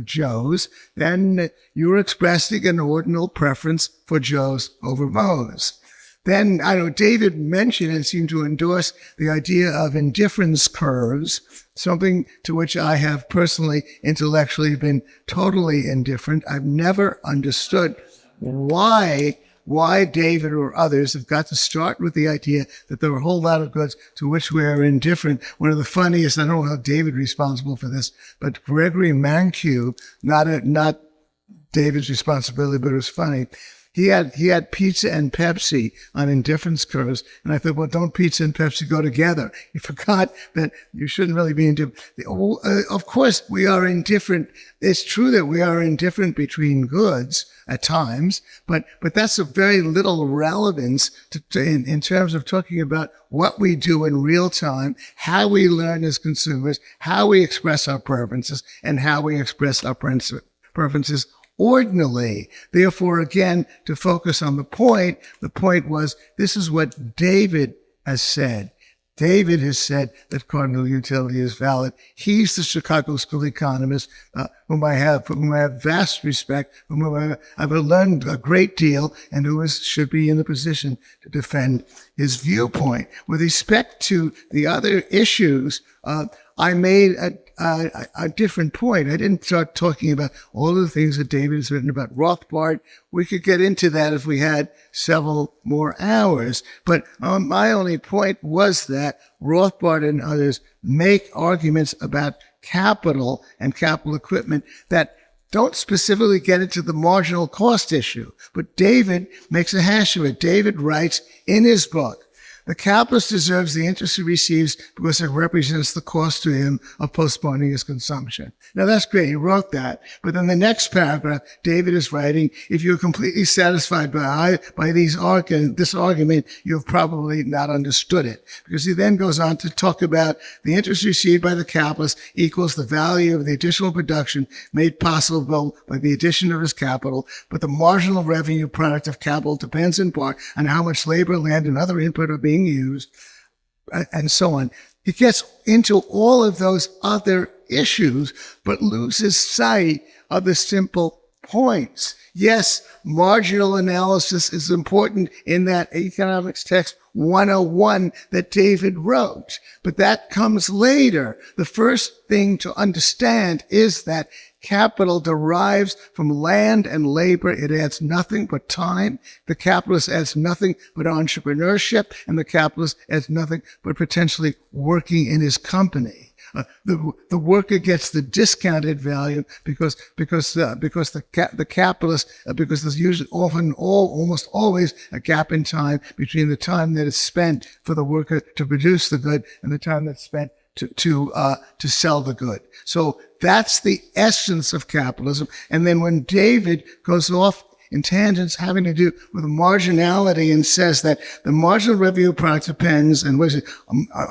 Joe's, then you're expressing an ordinal preference for Joe's over Moe's. Then, I know David mentioned and seemed to endorse the idea of indifference curves, something to which I have personally intellectually been totally indifferent. I've never understood why David or others have got to start with the idea that there are a whole lot of goods to which we are indifferent. One of the funniest, I don't know how David responsible for this, but Gregory Mankiw, not David's responsibility, but it was funny. He had pizza and Pepsi on indifference curves. And I thought, well, don't pizza and Pepsi go together? He forgot that you shouldn't really be indifferent. Of course, we are indifferent. It's true that we are indifferent between goods at times, but that's of very little relevance in terms of talking about what we do in real time, how we learn as consumers, how we express our preferences, and how we express our preferences ordinally. Therefore, again, to focus on the point was, this is what David has said. David has said that cardinal utility is valid. He's the Chicago School economist, whom I have vast respect, whom I've learned a great deal, and who should be in the position to defend his viewpoint. With respect to the other issues, I made a different point. I didn't start talking about all of the things that David has written about Rothbard. We could get into that if we had several more hours. But my only point was that Rothbard and others make arguments about capital and capital equipment that don't specifically get into the marginal cost issue. But David makes a hash of it. David writes in his book, "The capitalist deserves the interest he receives because it represents the cost to him of postponing his consumption." Now, that's great. He wrote that. But then the next paragraph, David is writing, "If you're completely satisfied by this argument, you've probably not understood it." Because he then goes on to talk about the interest received by the capitalist equals the value of the additional production made possible by the addition of his capital. But the marginal revenue product of capital depends in part on how much labor, land, and other input are being used, and so on. He gets into all of those other issues, but loses sight of the simple points. Yes, marginal analysis is important in that economics text 101 that David wrote, but that comes later. The first thing to understand is that capital derives from land and labor. It adds nothing but time. The capitalist adds nothing but entrepreneurship, and the capitalist adds nothing but potentially working in his company. The worker gets the discounted value because the capitalist, because there's usually almost always a gap in time between the time that is spent for the worker to produce the good and the time that's spent to sell the good. So that's the essence of capitalism. And then when David goes off in tangents having to do with marginality and says that the marginal revenue product depends, and was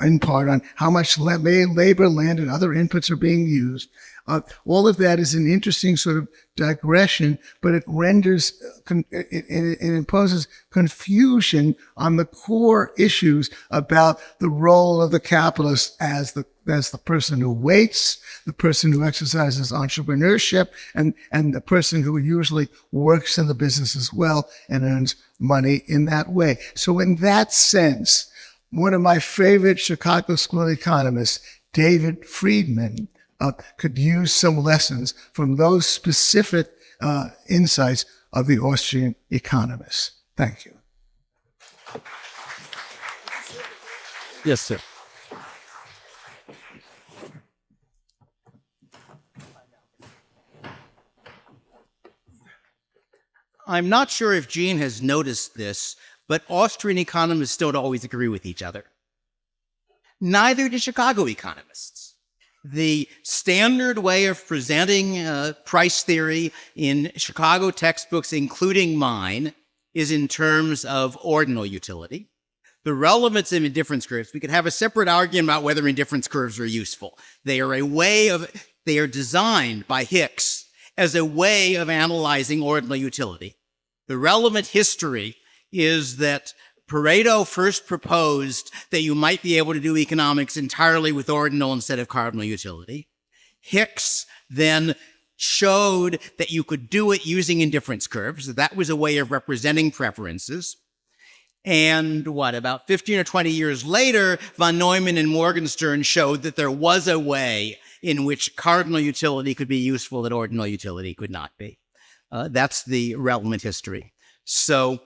in part on how much labor, land, and other inputs are being used. All of that is an interesting sort of digression, but it renders, it imposes confusion on the core issues about the role of the capitalist as the person who waits, the person who exercises entrepreneurship, and the person who usually works in the business as well and earns money in that way. So in that sense, one of my favorite Chicago School economists, David Friedman, could use some lessons from those specific insights of the Austrian economists. Thank you. Yes, sir. I'm not sure if Gene has noticed this, but Austrian economists don't always agree with each other. Neither do Chicago economists. The standard way of presenting price theory in Chicago textbooks, including mine, is in terms of ordinal utility. The relevance of indifference curves, we could have a separate argument about whether indifference curves are useful. They are designed by Hicks as a way of analyzing ordinal utility. The relevant history is that Pareto first proposed that you might be able to do economics entirely with ordinal instead of cardinal utility. Hicks then showed that you could do it using indifference curves. That was a way of representing preferences. And about 15 or 20 years later, von Neumann and Morgenstern showed that there was a way in which cardinal utility could be useful that ordinal utility could not be. That's the relevant history. So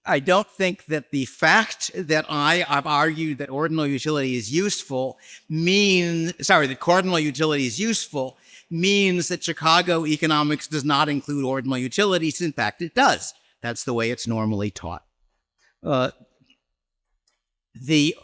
I don't think that the fact that I've argued that ordinal utility is useful that cardinal utility is useful means that Chicago economics does not include ordinal utilities. In fact, it does. That's the way it's normally taught. The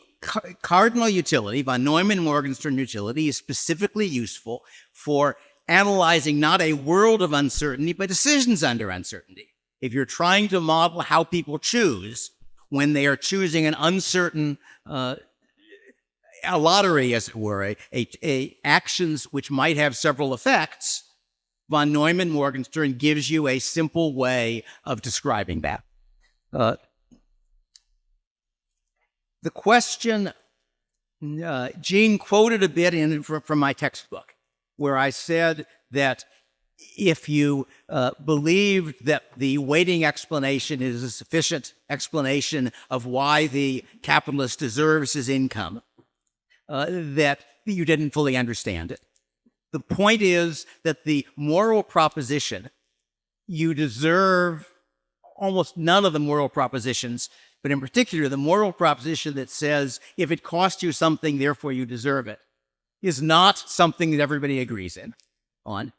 cardinal utility, von Neumann-Morgenstern utility, is specifically useful for analyzing not a world of uncertainty, but decisions under uncertainty. If you're trying to model how people choose when they are choosing an uncertain, a lottery, as it were, actions which might have several effects, von Neumann-Morgenstern gives you a simple way of describing that. The question, Gene quoted a bit from my textbook, where I said that if you believed that the weighting explanation is a sufficient explanation of why the capitalist deserves his income, that you didn't fully understand it. The point is that the moral proposition, you deserve almost none of the moral propositions, but in particular, the moral proposition that says, if it costs you something, therefore you deserve it, is not something that everybody agrees on.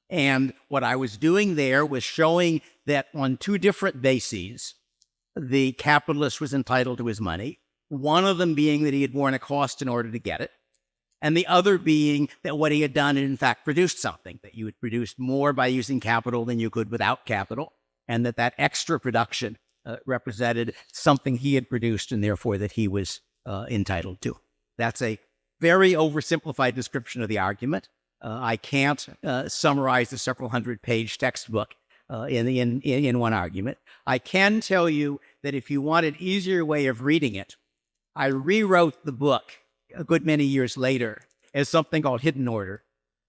And what I was doing there was showing that on two different bases, the capitalist was entitled to his money, one of them being that he had borne a cost in order to get it, and the other being that what he had done had in fact produced something, that you had produced more by using capital than you could without capital, and that extra production represented something he had produced and therefore that he was entitled to. That's a very oversimplified description of the argument. I can't summarize the several hundred-page textbook in one argument. I can tell you that if you want an easier way of reading it, I rewrote the book a good many years later as something called Hidden Order,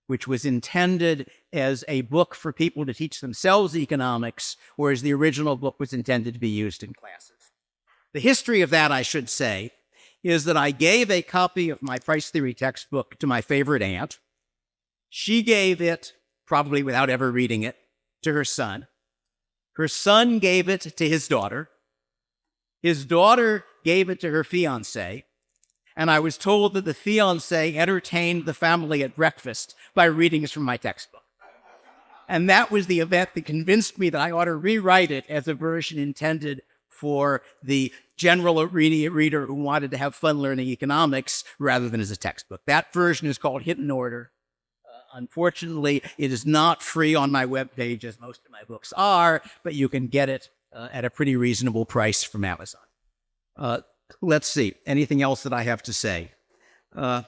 which was intended as a book for people to teach themselves economics, whereas the original book was intended to be used in classes. The history of that, I should say, is that I gave a copy of my price theory textbook to my favorite aunt. She gave it, probably without ever reading it, to her son. Her son gave it to his daughter. His daughter gave it to her fiancé. And I was told that the fiancé entertained the family at breakfast by readings from my textbook. And that was the event that convinced me that I ought to rewrite it as a version intended for the general reader who wanted to have fun learning economics rather than as a textbook. That version is called Hidden Order. Unfortunately, it is not free on my webpage, as most of my books are, but you can get it at a pretty reasonable price from Amazon. Let's see. Anything else that I have to say? I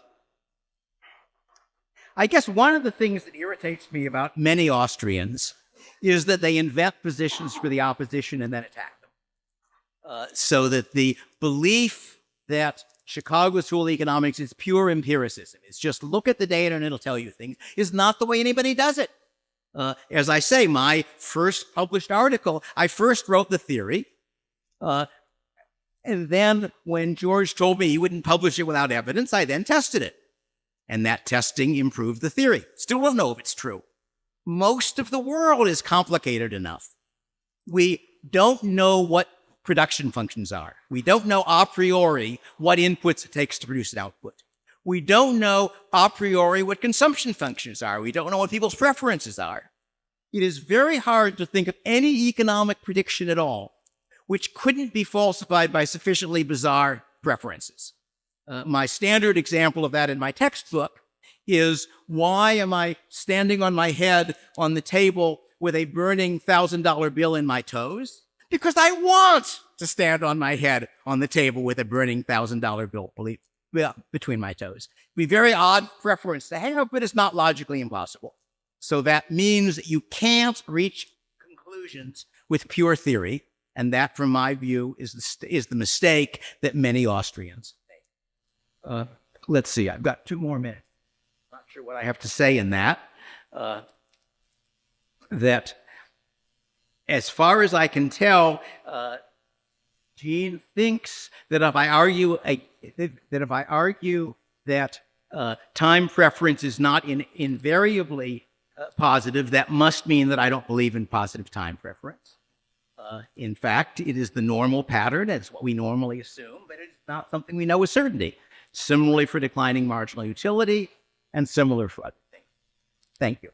guess one of the things that irritates me about many Austrians is that they invent positions for the opposition and then attack them. So that the belief that Chicago School of Economics is pure empiricism, it's just look at the data and it'll tell you things, is not the way anybody does it. As I say, my first published article, I first wrote the theory, and then when George told me he wouldn't publish it without evidence, I then tested it. And that testing improved the theory. Still don't know if it's true. Most of the world is complicated enough. We don't know what production functions are. We don't know a priori what inputs it takes to produce an output. We don't know a priori what consumption functions are. We don't know what people's preferences are. it is very hard to think of any economic prediction at all which couldn't be falsified by sufficiently bizarre preferences. My standard example of that in my textbook is, why am I standing on my head on the table with a burning $1,000 bill in my toes? Because I want to stand on my head on the table with a burning $1,000 bill between my toes. It'd be a very odd preference to have, but it's not logically impossible. So that means that you can't reach conclusions with pure theory, and that, from my view, is the mistake that many Austrians make. Let's see, I've got 2 more minutes. Not sure what I have to say in that. That, as far as I can tell, Gene thinks that if I argue that time preference is not invariably positive, that must mean that I don't believe in positive time preference. In fact, it is the normal pattern. It's what we normally assume, but it's not something we know with certainty. Similarly for declining marginal utility, and similar for other things. Thank you.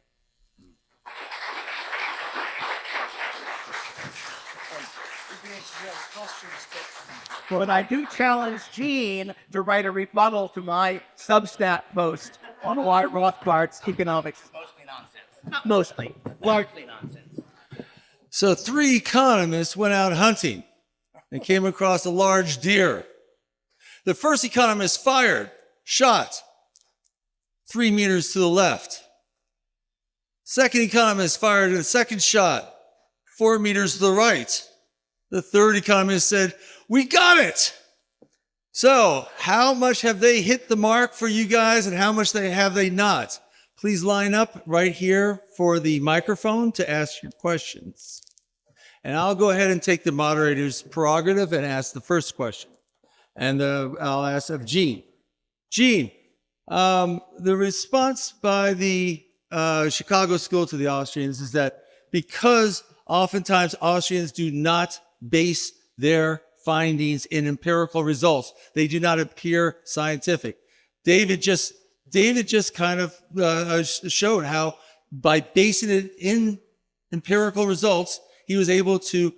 But I do challenge Gene to write a rebuttal to my Substack post on why Rothbard's economics is mostly nonsense. Not mostly, largely nonsense. So 3 economists went out hunting and came across a large deer. The first economist fired, shot 3 meters to the left. Second economist fired a second shot 4 meters to the right. The third economist said, "We got it." So how much have they hit the mark for you guys, and how much have they not? Please line up right here for the microphone to ask your questions. And I'll go ahead and take the moderator's prerogative and ask the first question. And I'll ask of Gene. Gene, the response by the Chicago School to the Austrians is that because oftentimes Austrians do not base their findings in empirical results, they do not appear scientific. David just kind of showed how by basing it in empirical results, he was able to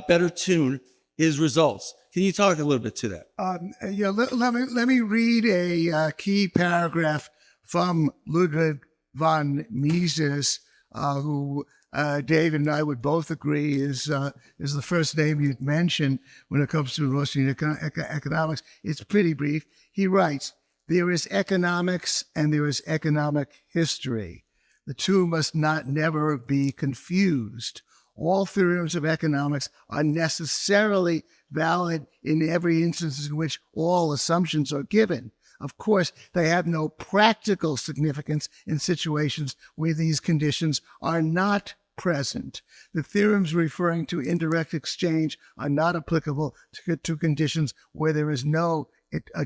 better tune his results. Can you talk a little bit to that? Let me read a key paragraph from Ludwig von Mises, who David and I would both agree is the first name you'd mention when it comes to Austrian economics. It's pretty brief. He writes, "There is economics and there is economic history. The two must never be confused. All theorems of economics are necessarily valid in every instance in which all assumptions are given. Of course, they have no practical significance in situations where these conditions are not present. The theorems referring to indirect exchange are not applicable to conditions where there is no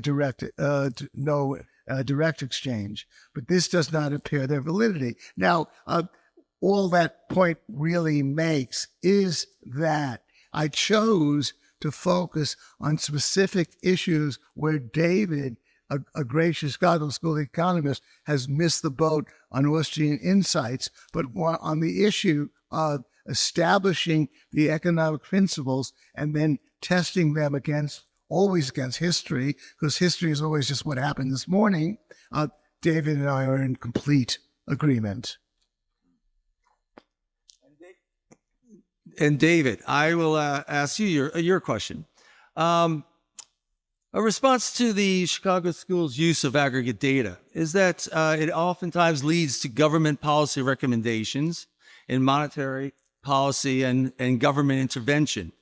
direct exchange. But this does not impair their validity." Now, all that point really makes is that I chose to focus on specific issues where David, a gracious Chicago School economist, has missed the boat on Austrian insights, but on the issue of establishing the economic principles and then testing them always against history, because history is always just what happened this morning. David and I are in complete agreement. And David, I will ask you your question. A response to the Chicago School's use of aggregate data is that it oftentimes leads to government policy recommendations in monetary policy and government intervention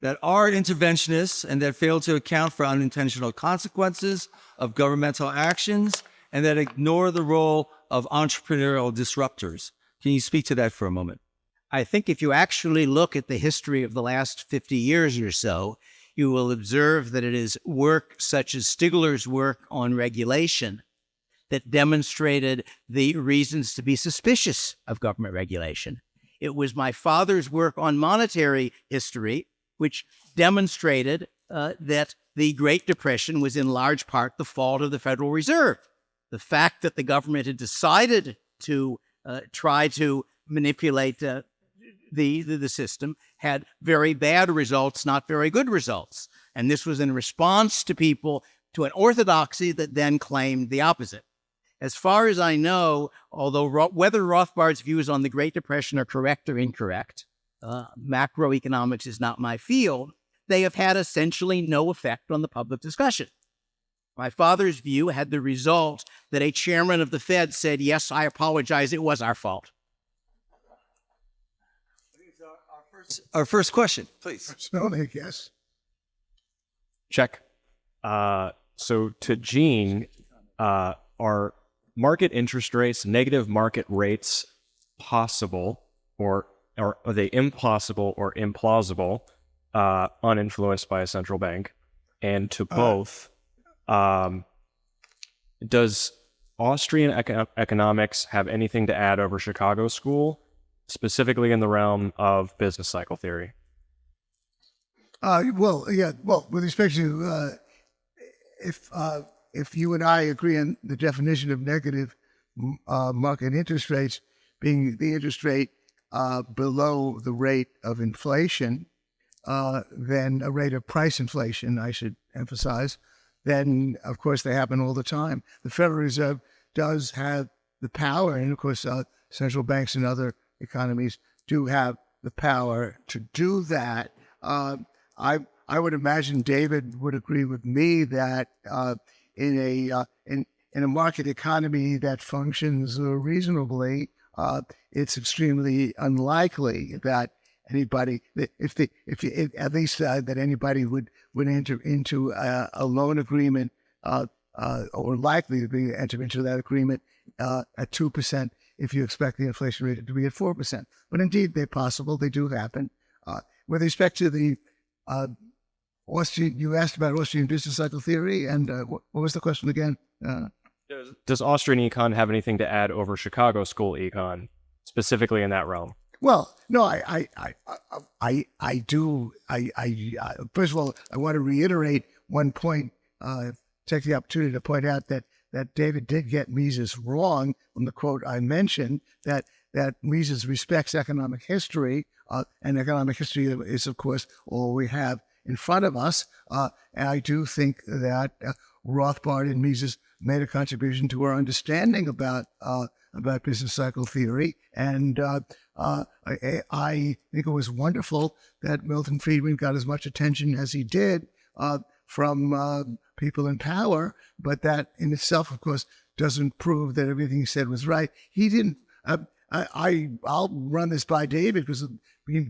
that are interventionists and that fail to account for unintentional consequences of governmental actions and that ignore the role of entrepreneurial disruptors. Can you speak to that for a moment? I think if you actually look at the history of the last 50 years or so, you will observe that it is work such as Stigler's work on regulation that demonstrated the reasons to be suspicious of government regulation. It was my father's work on monetary history which demonstrated that the Great Depression was in large part the fault of the Federal Reserve. The fact that the government had decided to try to manipulate the system, had very bad results, not very good results. And this was in response to to an orthodoxy that then claimed the opposite. As far as I know, although whether Rothbard's views on the Great Depression are correct or incorrect, macroeconomics is not my field, they have had essentially no effect on the public discussion. My father's view had the result that a chairman of the Fed said, yes, I apologize, it was our fault. Our first question, please. So, I guess. Check. So to Gene, are market interest rates, negative market rates possible, or are they impossible or implausible, uninfluenced by a central bank? And to both, does Austrian economics have anything to add over Chicago School, specifically in the realm of business cycle theory? Well, with respect to if you and I agree on the definition of negative market interest rates being the interest rate below the rate of inflation, then a rate of price inflation, I should emphasize, then of course they happen all the time. The Federal Reserve does have the power, and of course central banks and other economies do have the power to do that. I would imagine David would agree with me that in a market economy that functions reasonably, it's extremely unlikely that anybody, at least that anybody would enter into a loan agreement, or likely to enter into that agreement at 2% if you expect the inflation rate to be at 4%. But indeed, they're possible. They do happen. With respect to the Austrian, you asked about Austrian business cycle theory, and what was the question again? Does Austrian econ have anything to add over Chicago School econ, specifically in that realm? Well, no, I do. First of all, I want to reiterate one point. Take the opportunity to point out that David did get Mises wrong on the quote I mentioned, that Mises respects economic history, and economic history is, of course, all we have in front of us. And I do think that Rothbard and Mises made a contribution to our understanding about business cycle theory. And I think it was wonderful that Milton Friedman got as much attention as he did from people in power, but that in itself, of course, doesn't prove that everything he said was right. He didn't. I'll run this by David, because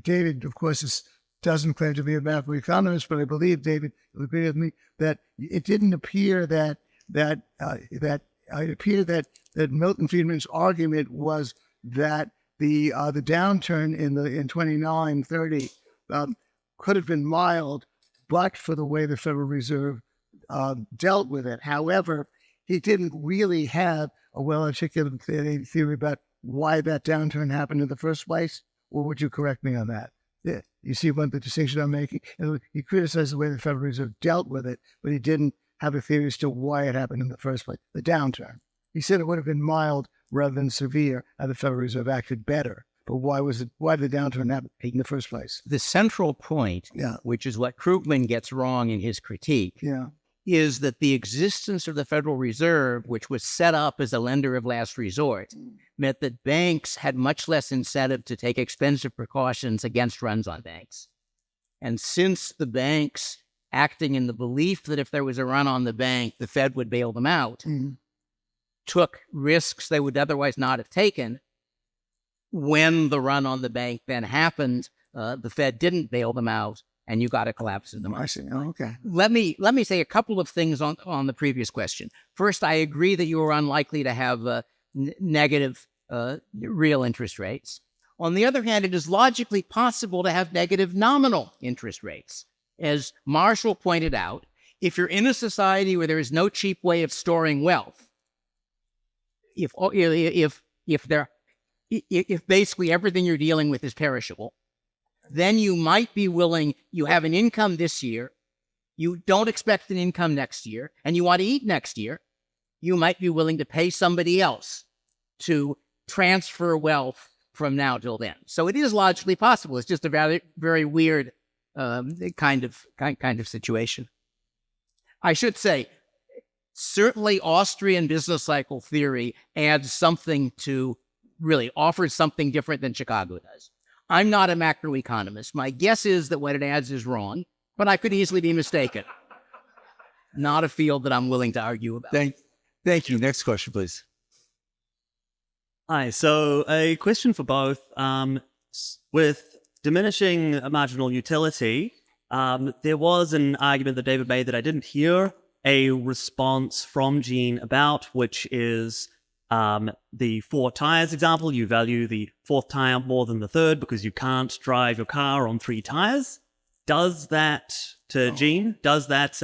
David, of course, doesn't claim to be a macroeconomist, but I believe David will agree with me that it didn't appear that Milton Friedman's argument was that the downturn in 29-30 could have been mild, but for the way the Federal Reserve dealt with it. However, he didn't really have a well-articulated theory about why that downturn happened in the first place. Or would you correct me on that? Yeah. You see what the distinction I'm making? He criticized the way the Federal Reserve dealt with it, but he didn't have a theory as to why it happened in the first place, the downturn. He said it would have been mild rather than severe, and the Federal Reserve acted better. But why did the downturn happen in the first place? The central point, which is what Krugman gets wrong in his critique, is that the existence of the Federal Reserve, which was set up as a lender of last resort, meant that banks had much less incentive to take expensive precautions against runs on banks. And since the banks, acting in the belief that if there was a run on the bank, the Fed would bail them out, took risks they would otherwise not have taken, when the run on the bank then happened, the Fed didn't bail them out, and you got a collapse in the market. I see. Oh, okay. Let me say a couple of things on the previous question. First, I agree that you are unlikely to have negative real interest rates. On the other hand, it is logically possible to have negative nominal interest rates. As Marshall pointed out, if you're in a society where there is no cheap way of storing wealth, if basically everything you're dealing with is perishable, then you might be willing, you have an income this year, you don't expect an income next year, and you want to eat next year, you might be willing to pay somebody else to transfer wealth from now till then. So it is logically possible. It's just a very, very weird kind of situation. I should say, certainly Austrian business cycle theory adds something to, really offers something different than Chicago does. I'm not a macroeconomist. My guess is that what it adds is wrong, but I could easily be mistaken. Not a field that I'm willing to argue about. Thank you. Next question, please. Hi. So a question for both. With diminishing marginal utility, there was an argument that David made that I didn't hear a response from Gene about, which is the 4 tires example. You value the 4th tire more than the 3rd because you can't drive your car on 3 tires. Does that, Gene, does that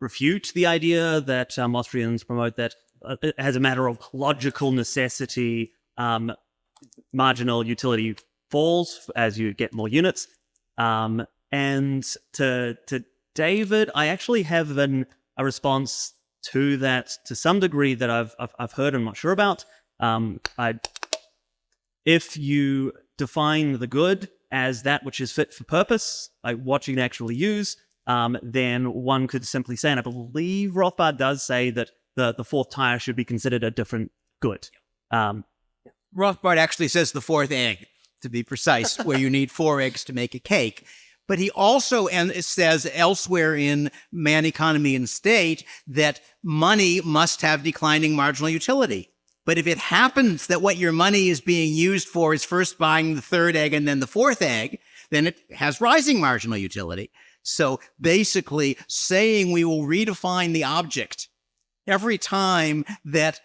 refute the idea that Austrians promote that as a matter of logical necessity, marginal utility falls as you get more units? And to David, I actually have a response to that to some degree that I've heard and I'm not sure about. If you define the good as that which is fit for purpose, like what you can actually use, then one could simply say, and I believe Rothbard does say that the 4th tire should be considered a different good. Rothbard actually says the 4th egg, to be precise, where you need 4 eggs to make a cake. But he also says elsewhere in Man, Economy, and State that money must have declining marginal utility. But if it happens that what your money is being used for is first buying the 3rd egg and then the 4th egg, then it has rising marginal utility. So basically saying we will redefine the object every time that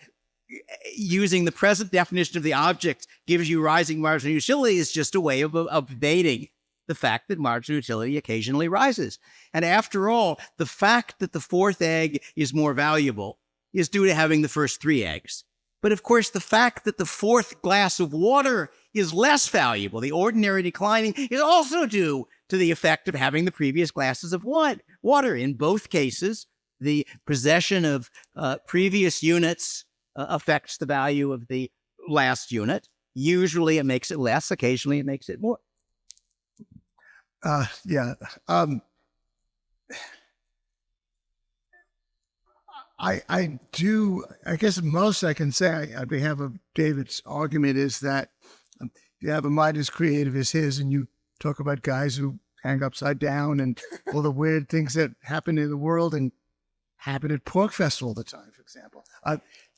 using the present definition of the object gives you rising marginal utility is just a way of evading the fact that marginal utility occasionally rises. And after all, the fact that the 4th egg is more valuable is due to having the first 3 eggs. But of course, the fact that the 4th glass of water is less valuable, the ordinary declining, is also due to the effect of having the previous glasses of water. In both cases, the possession of previous units affects the value of the last unit. Usually it makes it less, occasionally it makes it more. I guess most I can say on behalf of David's argument is that if you have a mind as creative as his and you talk about guys who hang upside down and all the weird things that happen in the world and happen at Pork Fest all the time, for example,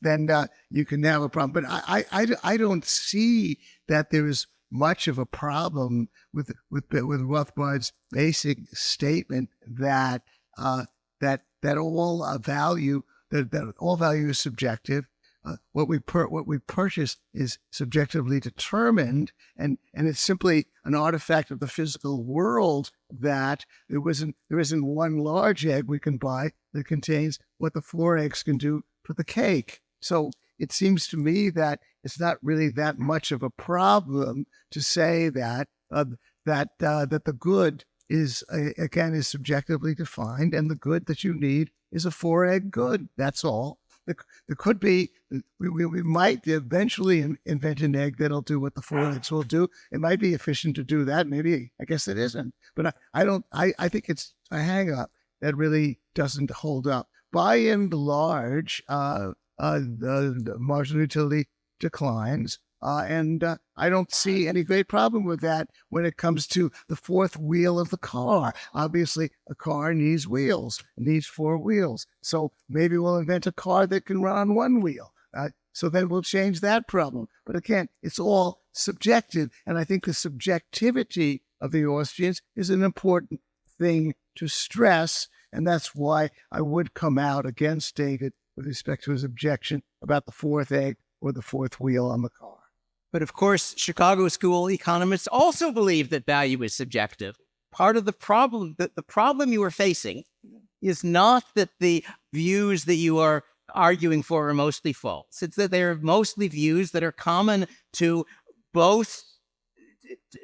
then you can have a problem. But I don't see that there is much of a problem with Rothbard's basic statement that all value is subjective. What we purchase is subjectively determined, and it's simply an artifact of the physical world that there isn't one large egg we can buy that contains what the 4 eggs can do for the cake. So it seems to me that it's not really that much of a problem to say that the good is subjectively defined, and the good that you need is a 4-egg good. That's all. There could be, we might eventually invent an egg that'll do what the 4 eggs will do. It might be efficient to do that. Maybe, I guess it isn't. But I think it's a hang-up that really doesn't hold up. By and large, the marginal utility declines. And I don't see any great problem with that when it comes to the 4th wheel of the car. Obviously, a car needs wheels, needs 4 wheels. So maybe we'll invent a car that can run on 1 wheel. So then we'll change that problem. But again, it's all subjective. And I think the subjectivity of the Austrians is an important thing to stress. And that's why I would come out against David with respect to his objection about the 4th egg or the 4th wheel on the car. But of course, Chicago School economists also believe that value is subjective. Part of the problem, the problem you are facing is not that the views that you are arguing for are mostly false. It's that they're mostly views that are common to both,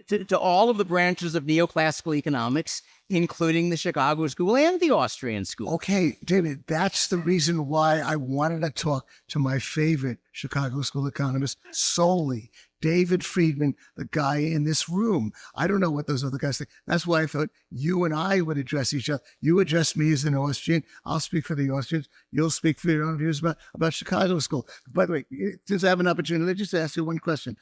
to all of the branches of neoclassical economics, including the Chicago School and the Austrian School. Okay, David, that's the reason why I wanted to talk to my favorite Chicago School economist solely. David Friedman, the guy in this room. I don't know what those other guys think. That's why I thought you and I would address each other. You address me as an Austrian. I'll speak for the Austrians. You'll speak for your own views about Chicago School. By the way, since I have an opportunity, let me just ask you one question.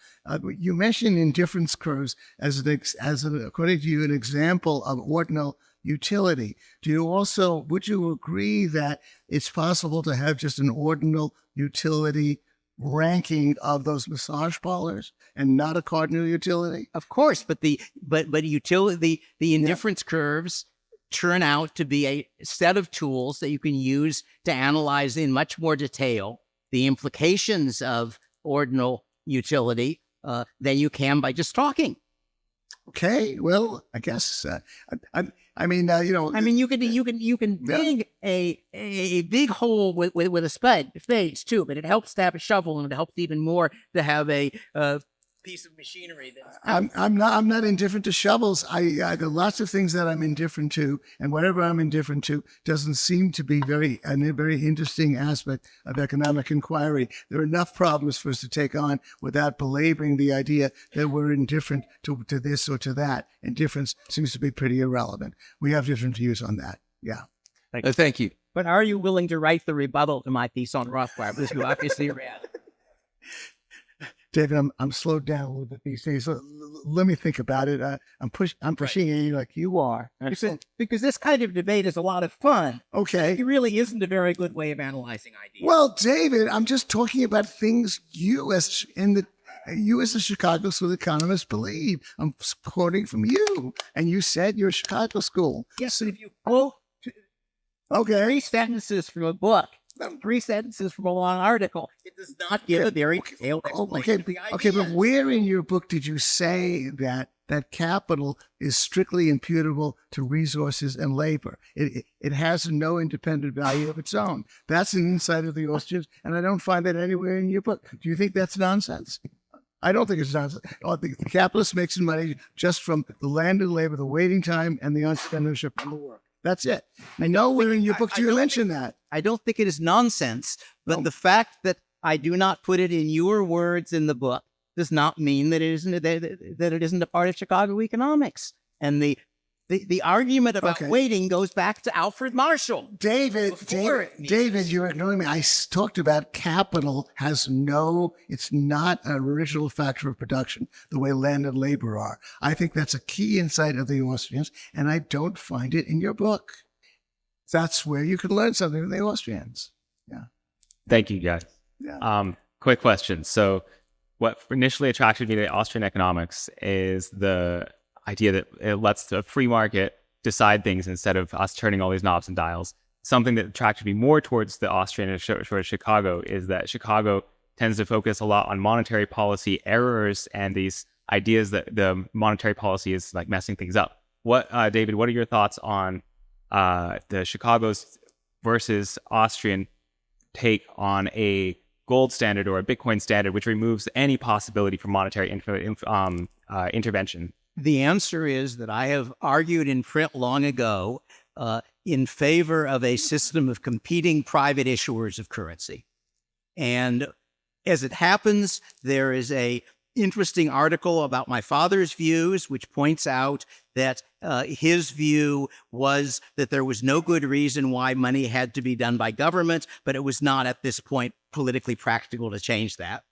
You mentioned indifference curves as according to you, an example of ordinal utility. Would you agree that it's possible to have just an ordinal utility ranking of those massage parlors and not a cardinal utility? Of course, but the utility, the indifference curves turn out to be a set of tools that you can use to analyze in much more detail the implications of ordinal utility than you can by just talking. Okay, well, I guess you can dig a big hole with a spade too, but it helps to have a shovel, and it helps even more to have a piece of machinery. I'm not indifferent to shovels. There are lots of things that I'm indifferent to, and whatever I'm indifferent to doesn't seem to be a very interesting aspect of economic inquiry. There are enough problems for us to take on without belaboring the idea that we're indifferent to this or to that. Indifference seems to be pretty irrelevant. We have different views on that. Yeah. Thank you. But are you willing to write the rebuttal to my piece on Rothbard, which you obviously read? David, I'm slowed down a little bit these days. Let me think about it. I'm pushing you like you are. Because this kind of debate is a lot of fun. Okay. It really isn't a very good way of analyzing ideas. Well, David, I'm just talking about things you as a Chicago School economist believe. I'm quoting from you, and you said you're a Chicago School. Yes, but if you quote 3 sentences from a book, 3 sentences from a long article, it does not give a very detailed explanation of the idea. Okay, but where in your book did you say that capital is strictly imputable to resources and labor? It has no independent value of its own. That's an insight of the Austrians, and I don't find that anywhere in your book. Do you think that's nonsense? I don't think it's nonsense. The capitalist makes money just from the land and labor, the waiting time, and the entrepreneurship and the work. That's it. I know where in your book do you mention that. I don't think it is nonsense, but the fact that I do not put it in your words in the book does not mean that it isn't a part of Chicago economics. And the argument about waiting goes back to Alfred Marshall. David, you're ignoring me. I talked about capital it's not an original factor of production the way land and labor are. I think that's a key insight of the Austrians, and I don't find it in your book. That's where you can learn something from the Austrians. Yeah. Thank you, guys. Yeah. Quick question. So what initially attracted me to Austrian economics is the idea that it lets the free market decide things instead of us turning all these knobs and dials. Something that attracted me more towards the Austrian and towards Chicago is that Chicago tends to focus a lot on monetary policy errors and these ideas that the monetary policy is like messing things up. David, what are your thoughts on the Chicago's versus Austrian take on a gold standard or a Bitcoin standard, which removes any possibility for monetary intervention? The answer is that I have argued in print long ago in favor of a system of competing private issuers of currency. And as it happens, there is a interesting article about my father's views, which points out that his view was that there was no good reason why money had to be done by government, but it was not at this point politically practical to change that.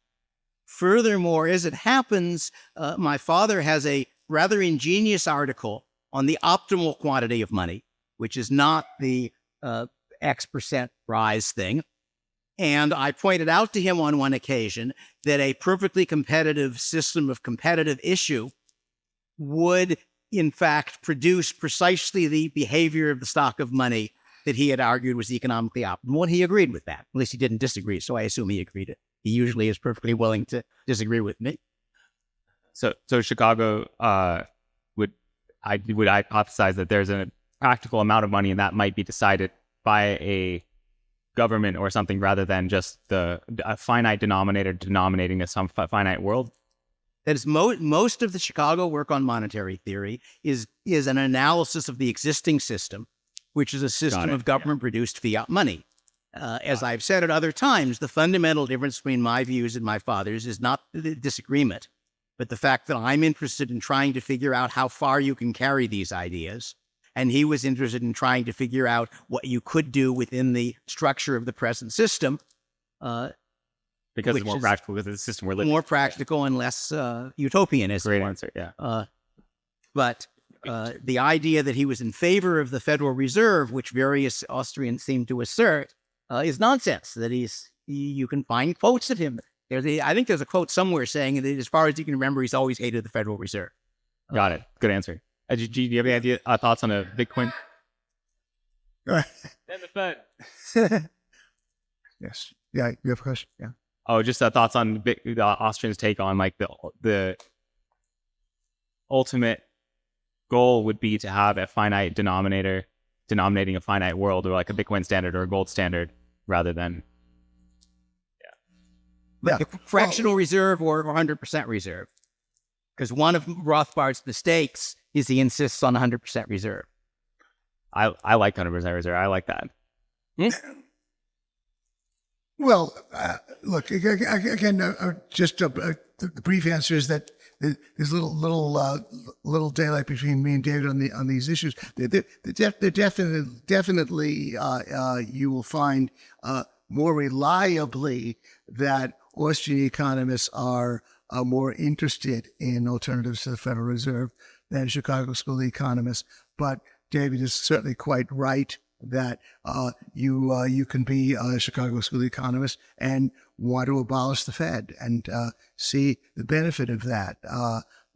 Furthermore, as it happens, my father has a rather ingenious article on the optimal quantity of money, which is not the X% rise thing. And I pointed out to him on one occasion that a perfectly competitive system of competitive issue would, in fact, produce precisely the behavior of the stock of money that he had argued was economically optimal. And he agreed with that. At least he didn't disagree, so I assume he agreed. He usually is perfectly willing to disagree with me. So Chicago would hypothesize that there's a practical amount of money, and that might be decided by a government or something rather than just a finite denominator denominating some finite world. That is, most of the Chicago work on monetary theory is an analysis of the existing system, which is a system of government-produced fiat money. As I've said at other times, the fundamental difference between my views and my father's is not the disagreement but the fact that I'm interested in trying to figure out how far you can carry these ideas. And he was interested in trying to figure out what you could do within the structure of the present system. Because it's more practical, because it's the system we're living in. More practical and less utopian, as Great it were. answer, yeah. But the idea that he was in favor of the Federal Reserve, which various Austrians seem to assert, is nonsense. That you can find quotes of him. I think there's a quote somewhere saying that as far as he can remember, he's always hated the Federal Reserve. Got it. Good answer. Do you have any thoughts on a Bitcoin? Go And the Fed. ahead. Yes. Yeah, you have a question? Yeah. Oh, just thoughts on the Austrians' take on like the ultimate goal would be to have a finite denominator denominating a finite world, or like a Bitcoin standard or a gold standard, rather than Like a fractional reserve or 100% reserve. Because one of Rothbard's mistakes is he insists on 100% reserve. I like 100% reserve. I like that. Well, look, again, just the brief answer is that there's little daylight between me and David on these issues. They're definitely you will find more reliably that Austrian economists are more interested in alternatives to the Federal Reserve than Chicago School economists. But David is certainly quite right that you can be a Chicago School economist and want to abolish the Fed and see the benefit of that.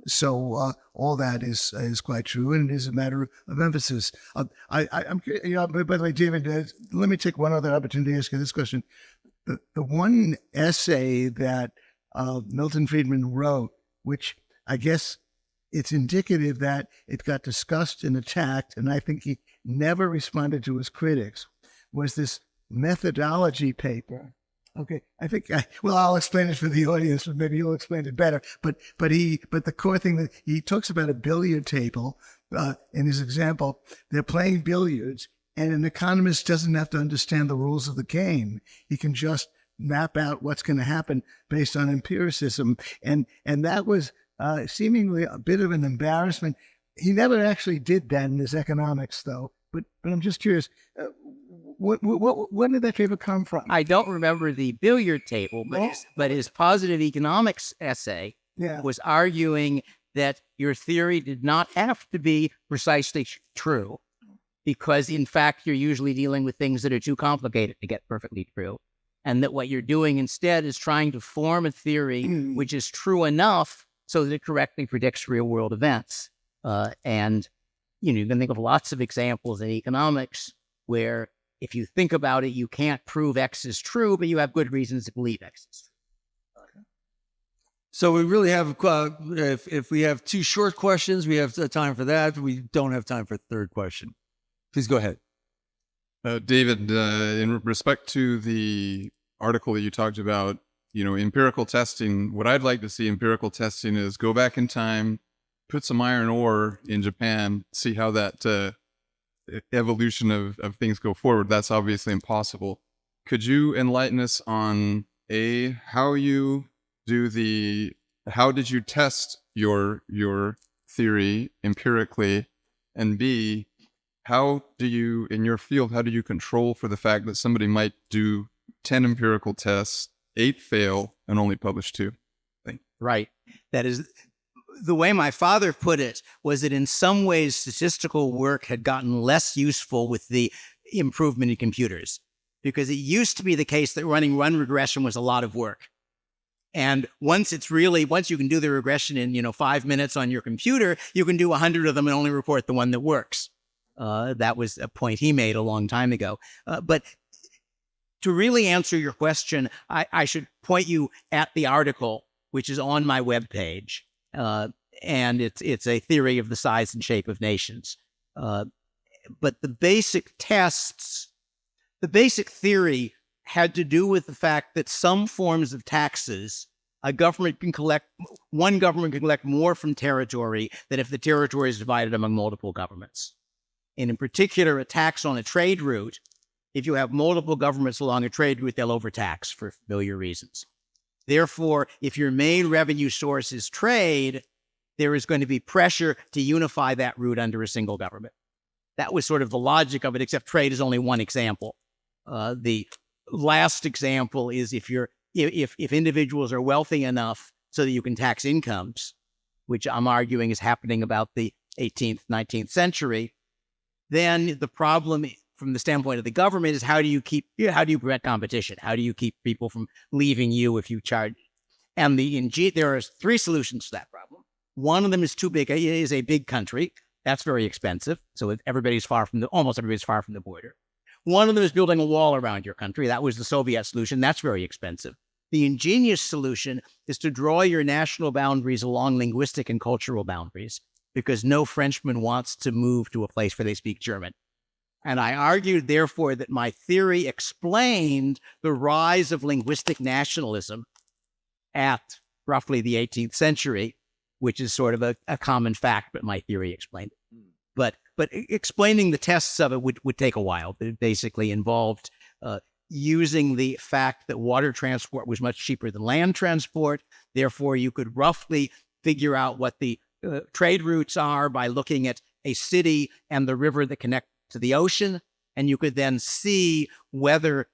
So all that is quite true, and it is a matter of emphasis. I'm by the way, David, let me take one other opportunity to ask you this question. The one essay that Milton Friedman wrote, which I guess it's indicative that it got discussed and attacked, and I think he never responded to his critics, was this methodology paper. Okay, I think I'll explain it for the audience, but maybe you'll explain it better. But the core thing that he talks about a billiard table in his example. They're playing billiards, and an economist doesn't have to understand the rules of the game. He can just map out what's going to happen based on empiricism, and that was seemingly a bit of an embarrassment. He never actually did that in his economics, though. But I'm just curious, where did that paper come from? I don't remember the billiard table, but his positive economics essay was arguing that your theory did not have to be precisely true, because in fact you're usually dealing with things that are too complicated to get perfectly true, and that what you're doing instead is trying to form a theory which is true enough so that it correctly predicts real world events. And you can think of lots of examples in economics where if you think about it, you can't prove X is true, but you have good reasons to believe X is true. So we really have, if we have two short questions, we have time for that. We don't have time for a third question. Please go ahead. David, in respect to the article that you talked about, empirical testing, what I'd like to see empirical testing is go back in time, put some iron ore in Japan, see how that evolution of things go forward. That's obviously impossible. Could you enlighten us on how did you test your theory empirically, and B, how do you, in your field, how do you control for the fact that somebody might do 10 empirical tests, 8 fail, and only publish 2? Right. That is, the way my father put it was that in some ways statistical work had gotten less useful with the improvement in computers, because it used to be the case that running run regression was a lot of work. And once you can do the regression in 5 minutes on your computer, you can do 100 of them and only report the one that works. That was a point he made a long time ago. But to really answer your question, I should point you at the article, which is on my webpage. And it's a theory of the size and shape of nations. But the basic theory had to do with the fact that some forms of taxes, one government can collect more from territory than if the territory is divided among multiple governments. And in particular, a tax on a trade route, if you have multiple governments along a trade route, they'll overtax for familiar reasons. Therefore, if your main revenue source is trade, there is going to be pressure to unify that route under a single government. That was sort of the logic of it, except trade is only one example. The last example is if individuals are wealthy enough so that you can tax incomes, which I'm arguing is happening about the 18th, 19th century, then the problem from the standpoint of the government is how do you prevent competition? How do you keep people from leaving you if you charge? And there are three solutions to that problem. One of them is too big. It is a big country. That's very expensive. So almost everybody's far from the border. One of them is building a wall around your country. That was the Soviet solution. That's very expensive. The ingenious solution is to draw your national boundaries along linguistic and cultural boundaries, because no Frenchman wants to move to a place where they speak German. And I argued, therefore, that my theory explained the rise of linguistic nationalism at roughly the 18th century, which is sort of a common fact, but my theory explained it. But explaining the tests of it would take a while. It basically involved using the fact that water transport was much cheaper than land transport. Therefore, you could roughly figure out what the trade routes are by looking at a city and the river that connect to the ocean. And you could then see whether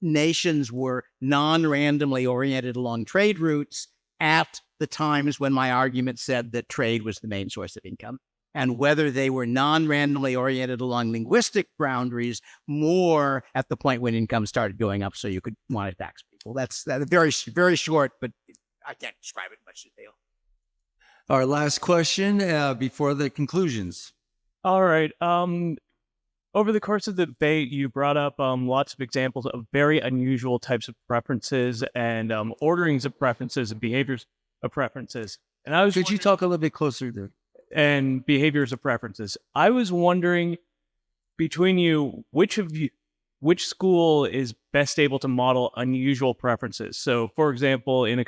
nations were non-randomly oriented along trade routes at the times when my argument said that trade was the main source of income, and whether they were non-randomly oriented along linguistic boundaries more at the point when income started going up so you could want to tax people. That's very, very short, but I can't describe it in much detail. Our last question before the conclusions. All right. Over the course of the debate, you brought up lots of examples of very unusual types of preferences and orderings of preferences and behaviors of preferences. And Could you talk a little bit closer there? And behaviors of preferences. I was wondering, between you, which school is best able to model unusual preferences? So, for example, in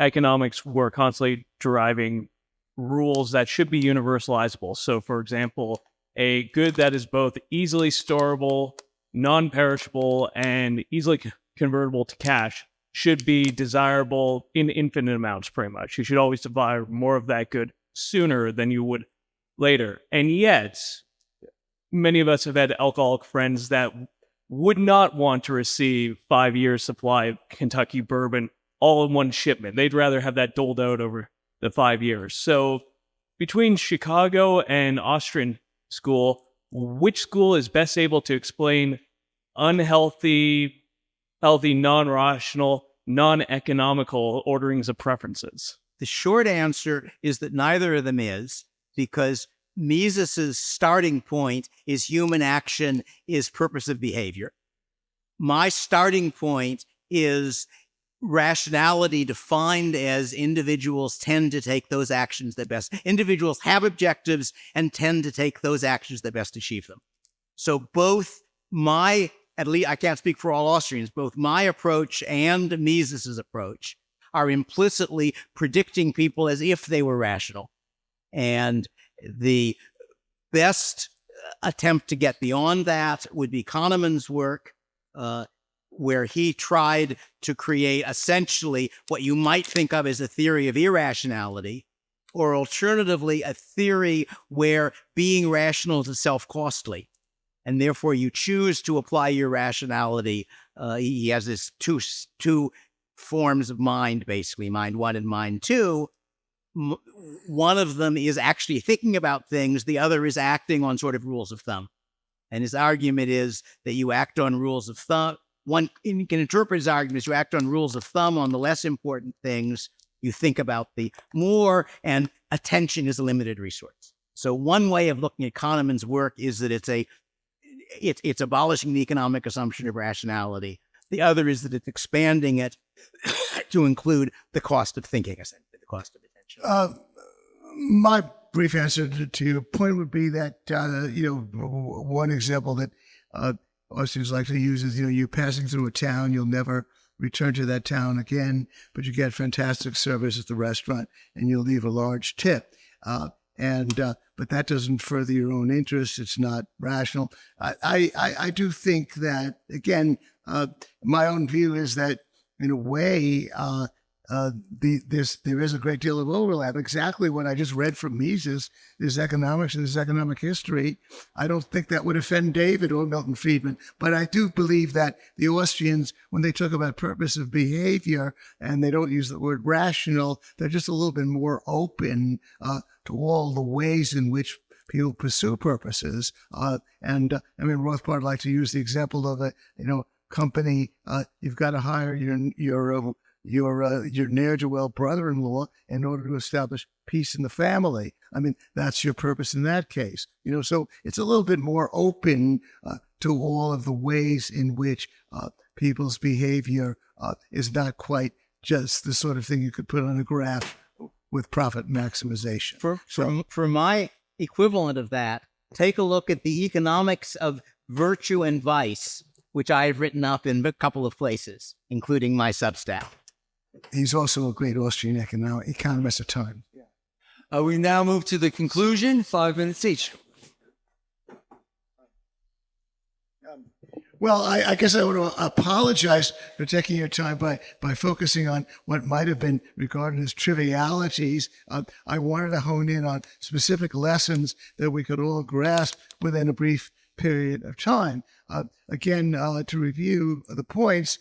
economics, we're constantly deriving rules that should be universalizable. So, for example, a good that is both easily storable, non-perishable, and easily convertible to cash should be desirable in infinite amounts, pretty much. You should always buy more of that good sooner than you would later. And yet, many of us have had alcoholic friends that would not want to receive 5 years supply of Kentucky bourbon all in one shipment. They'd rather have that doled out over the 5 years. So between Chicago and Austrian school, which school is best able to explain unhealthy, healthy, non-rational, non-economical orderings of preferences? The short answer is that neither of them is, because Mises's starting point is human action is purpose of behavior. My starting point is rationality defined as individuals tend to take those actions that best. Individuals have objectives and tend to take those actions that best achieve them. So both at least I can't speak for all Austrians, both my approach and Mises's approach are implicitly predicting people as if they were rational. And the best attempt to get beyond that would be Kahneman's work, where he tried to create essentially what you might think of as a theory of irrationality, or alternatively, a theory where being rational is self-costly. And therefore, you choose to apply your rationality. He has this two forms of mind, basically, mind one and mind two. One of them is actually thinking about things. The other is acting on sort of rules of thumb. And his argument is that you act on rules of thumb. One can interpret his argument as you act on rules of thumb on the less important things. You think about the more, and attention is a limited resource. So one way of looking at Kahneman's work is that it's abolishing the economic assumption of rationality. The other is that it's expanding it to include the cost of thinking, essentially, the cost of attention. My brief answer to your point would be that, one example that Austrians like to use is, you're passing through a town, you'll never return to that town again, but you get fantastic service at the restaurant and you'll leave a large tip. But that doesn't further your own interests. It's not rational. I do think that, again, my own view is that in a way, there is a great deal of overlap. Exactly what I just read from Mises, there's economics and there's economic history. I don't think that would offend David or Milton Friedman, but I do believe that the Austrians, when they talk about purpose of behavior and they don't use the word rational, they're just a little bit more open to all the ways in which people pursue purposes. Rothbard liked to use the example of a company. You've got to hire your ne'er-do-well brother-in-law in order to establish peace in the family. That's your purpose in that case. So it's a little bit more open to all of the ways in which people's behavior is not quite just the sort of thing you could put on a graph with profit maximization. For my equivalent of that, take a look at the economics of virtue and vice, which I've written up in a couple of places, including my Substack. He's also a great Austrian economist at times. We now move to the conclusion, 5 minutes each. Well, I guess I want to apologize for taking your time by focusing on what might have been regarded as trivialities. I wanted to hone in on specific lessons that we could all grasp within a brief period of time. Again, to review the points,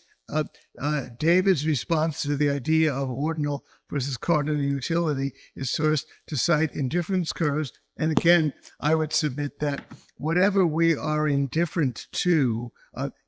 David's response to the idea of ordinal versus cardinal utility is first to cite indifference curves. And again, I would submit that whatever we are indifferent to,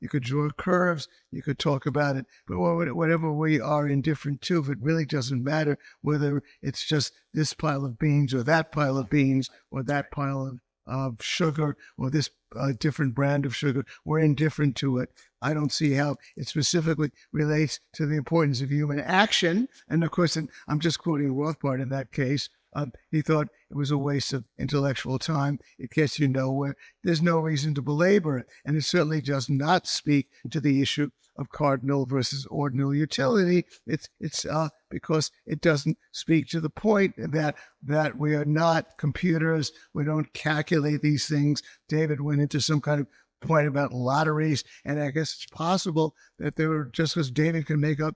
you could draw curves, you could talk about it, but whatever we are indifferent to, if it really doesn't matter whether it's just this pile of beans or that pile of beans or that pile of sugar or this different brand of sugar, we're indifferent to it. I don't see how it specifically relates to the importance of human action. And of course, I'm just quoting Rothbard in that case. He thought it was a waste of intellectual time. It gets you nowhere. There's no reason to belabor it. And it certainly does not speak to the issue of cardinal versus ordinal utility. It's because it doesn't speak to the point that we are not computers. We don't calculate these things. David went into some kind of point about lotteries, and I guess it's possible that there were, just because David can make up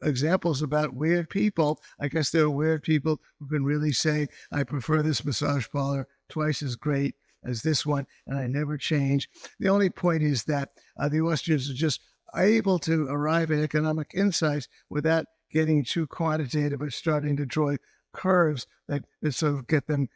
examples about weird people, I guess there are weird people who can really say, I prefer this massage parlor twice as great as this one, and I never change. The only point is that the Austrians are just able to arrive at economic insights without getting too quantitative or starting to draw curves that sort of get them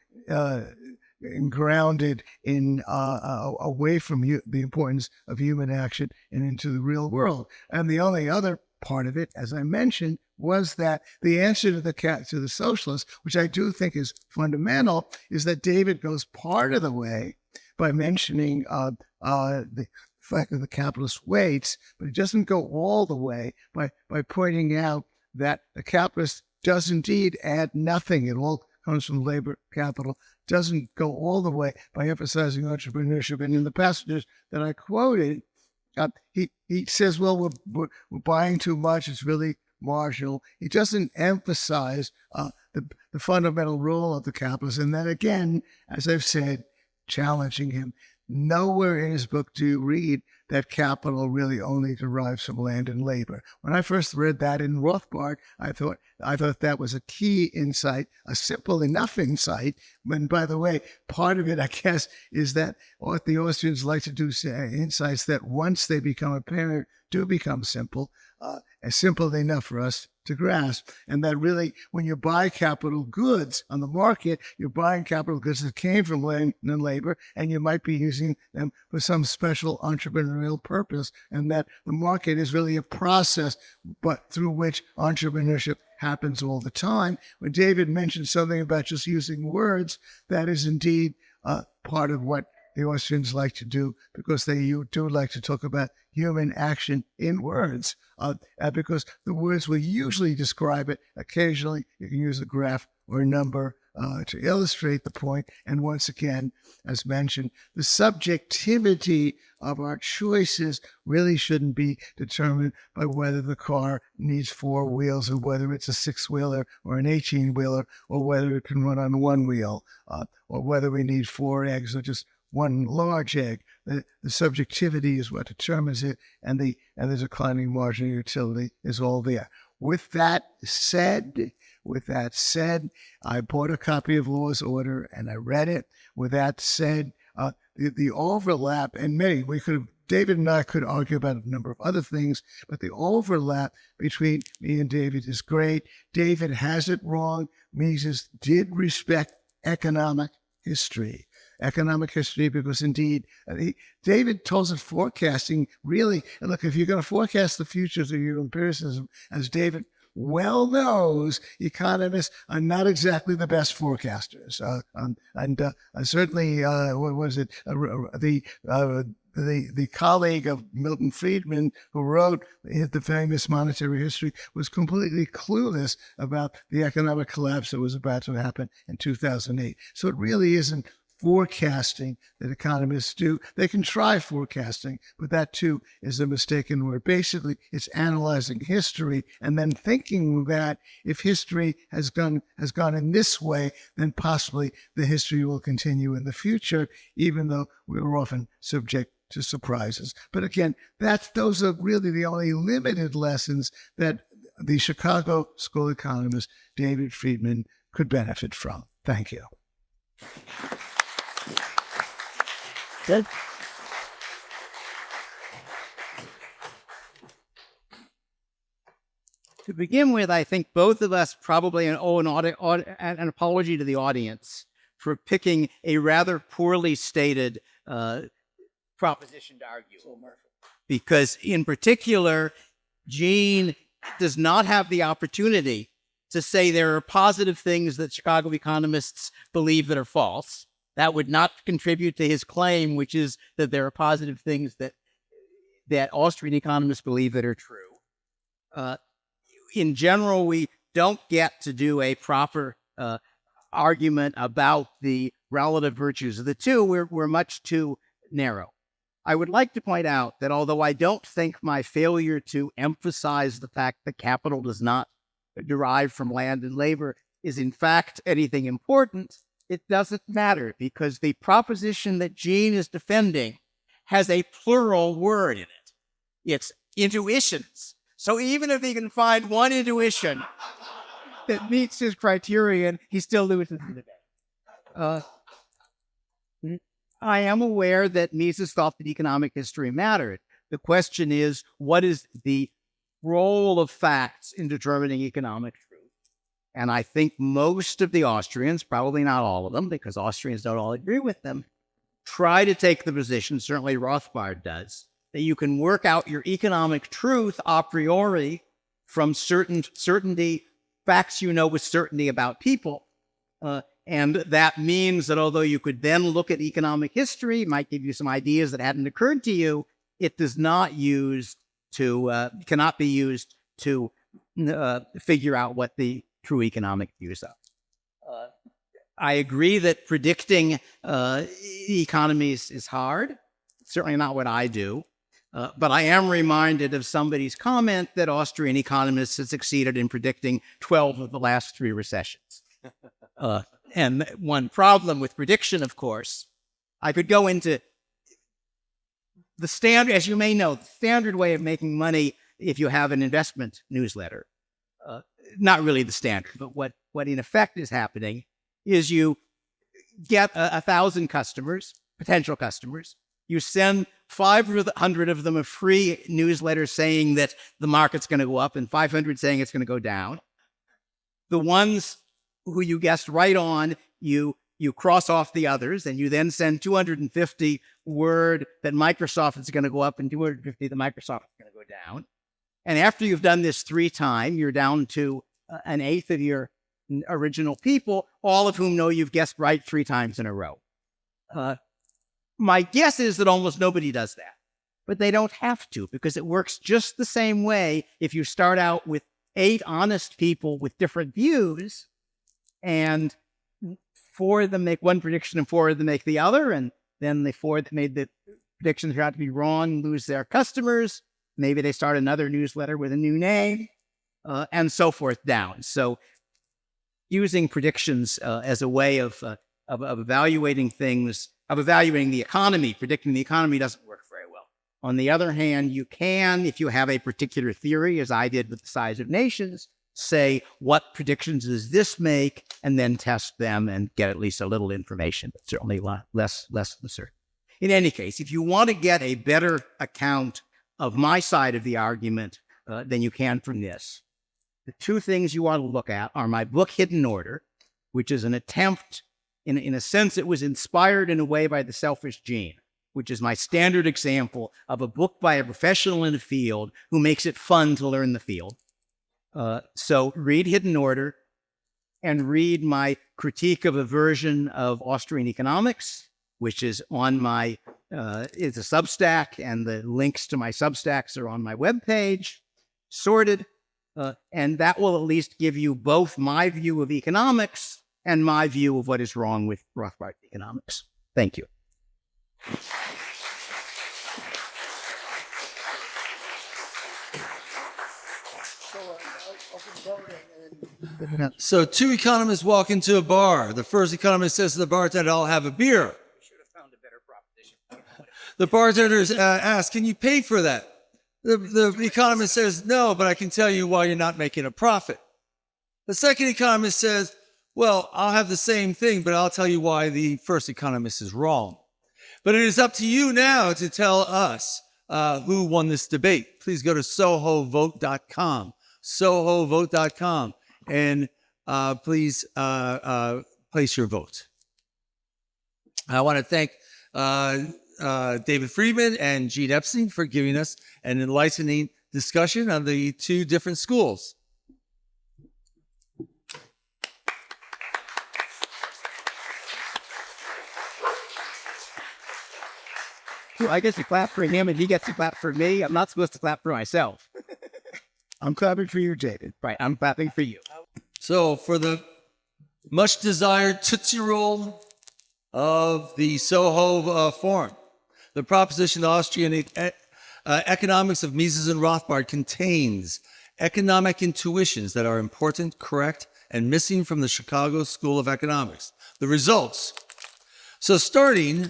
grounded in away from the importance of human action and into the real world. And the only other part of it, as I mentioned, was that the answer to the socialists, which I do think is fundamental, is that David goes part of the way by mentioning the fact that the capitalist waits, but it doesn't go all the way by pointing out that the capitalist does indeed add nothing. It all comes from labor capital. Doesn't go all the way by emphasizing entrepreneurship. And in the passages that I quoted, he says, well, we're buying too much. It's really marginal. He doesn't emphasize the fundamental role of the capitalist. And then again, as I've said, challenging him, nowhere in his book do you read that capital really only derives from land and labor. When I first read that in Rothbard, I thought that was a key insight, a simple enough insight. And by the way, part of it, I guess, is that what the Austrians like to do, insights that once they become apparent, do become simple, simple enough for us to grasp. And that really, when you buy capital goods on the market, you're buying capital goods that came from land and labor, and you might be using them for some special entrepreneurial purpose. And that the market is really a process, but through which entrepreneurship happens all the time. When David mentioned something about just using words, that is indeed part of what the Austrians like to do, because they do like to talk about human action in words, because the words will usually describe it. Occasionally, you can use a graph or a number to illustrate the point. And once again, as mentioned, the subjectivity of our choices really shouldn't be determined by whether the car needs 4 wheels or whether it's a 6-wheeler or an 18-wheeler or whether it can run on 1 wheel or whether we need 4 eggs or just one large egg. The subjectivity is what determines it, and the declining marginal utility is all there. With that said, I bought a copy of Law's Order and I read it. With that said, the overlap, and David and I could argue about a number of other things, but the overlap between me and David is great. David has it wrong. Mises did respect economic history, because indeed, David tells us forecasting really, look, if you're going to forecast the future through your empiricism, as David well knows, economists are not exactly the best forecasters. Certainly, what was it? The colleague of Milton Friedman who wrote the famous Monetary History was completely clueless about the economic collapse that was about to happen in 2008. So it really isn't forecasting that economists do. They can try forecasting, but that too is a mistaken word. Basically, it's analyzing history and then thinking that if history has gone in this way, then possibly the history will continue in the future, even though we're often subject to surprises. But again, those are really the only limited lessons that the Chicago School economist David Friedman could benefit from. Thank you. Good. To begin with, I think both of us probably an apology to the audience for picking a rather poorly stated proposition to argue. Because in particular, Gene does not have the opportunity to say there are positive things that Chicago economists believe that are false. That would not contribute to his claim, which is that there are positive things that Austrian economists believe that are true. In general, we don't get to do a proper argument about the relative virtues of the two. We're much too narrow. I would like to point out that although I don't think my failure to emphasize the fact that capital does not derive from land and labor is in fact anything important, it doesn't matter, because the proposition that Gene is defending has a plural word in it. It's intuitions. So even if he can find one intuition that meets his criterion, he still loses the debate. I am aware that Mises thought that economic history mattered. The question is, what is the role of facts in determining economic truth? And I think most of the Austrians, probably not all of them, because Austrians don't all agree with them, try to take the position, certainly Rothbard does, that you can work out your economic truth a priori from certainty, facts you know with certainty about people. And that means that although you could then look at economic history, it might give you some ideas that hadn't occurred to you, it does not cannot be used to figure out what the true economic views are. I agree that predicting economies is hard. It's certainly not what I do. But I am reminded of somebody's comment that Austrian economists have succeeded in predicting 12 of the last 3 recessions. And one problem with prediction, of course, I could go into the standard, as you may know, the standard way of making money if you have an investment newsletter. Not really the standard, but what in effect is happening is you get 1,000 customers, potential customers. You send 500 of them a free newsletter saying that the market's going to go up and 500 saying it's going to go down. The ones who you guessed right on, you cross off the others, and you then send 250 word that Microsoft is going to go up and 250 that Microsoft is going to go down. And after you've done this 3 times, you're down to an eighth of your original people, all of whom know you've guessed right 3 times in a row. My guess is that almost nobody does that, but they don't have to, because it works just the same way if you start out with 8 honest people with different views, and 4 of them make one prediction and 4 of them make the other, and then the 4 that made the predictions turn out to be wrong lose their customers. Maybe they start another newsletter with a new name, and so forth down. So using predictions as a way of of evaluating things, of evaluating the economy. Predicting the economy doesn't work very well. On the other hand, you can, if you have a particular theory, as I did with the size of nations, say, what predictions does this make, and then test them and get at least a little information, but certainly less than certain. In any case, if you want to get a better account of my side of the argument than you can from this, the two things you want to look at are my book, Hidden Order, which is an attempt, in a sense, it was inspired in a way by The Selfish Gene, which is my standard example of a book by a professional in the field who makes it fun to learn the field. So read Hidden Order and read my critique of a version of Austrian economics, which is on my, it's a Substack, and the links to my Substacks are on my webpage, sorted. And that will at least give you both my view of economics and my view of what is wrong with Rothbard economics. Thank you. So two economists walk into a bar. The first economist says to the bartender, "I'll have a beer." The bartender asks, "Can you pay for that?" The economist says, "No, but I can tell you why you're not making a profit." The second economist says, "Well, I'll have the same thing, but I'll tell you why the first economist is wrong." But it is up to you now to tell us who won this debate. Please go to sohovote.com, sohovote.com, and please place your vote. I want to thank David Friedman and Gene Epstein for giving us an enlightening discussion on the two different schools. I get to clap for him and he gets to clap for me. I'm not supposed to clap for myself. I'm clapping for you, David. Right, I'm clapping for you. So for the much desired Tootsie Roll of the Soho Forum, the proposition, the Austrian economics of Mises and Rothbard contains economic intuitions that are important, correct, and missing from the Chicago School of Economics. The results. So starting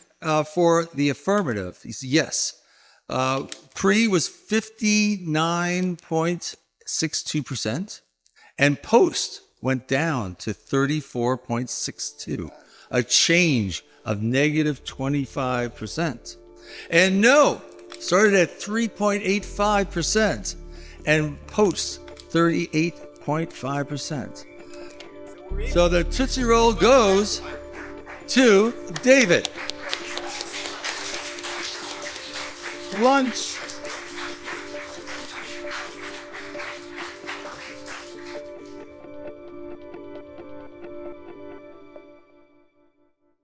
for the affirmative, yes. Pre was 59.62%, and post went down to 34.62%, a change of negative 25%. And no started at 3.85%, and post 38.5%. So the Tootsie Roll goes to David. Lunch.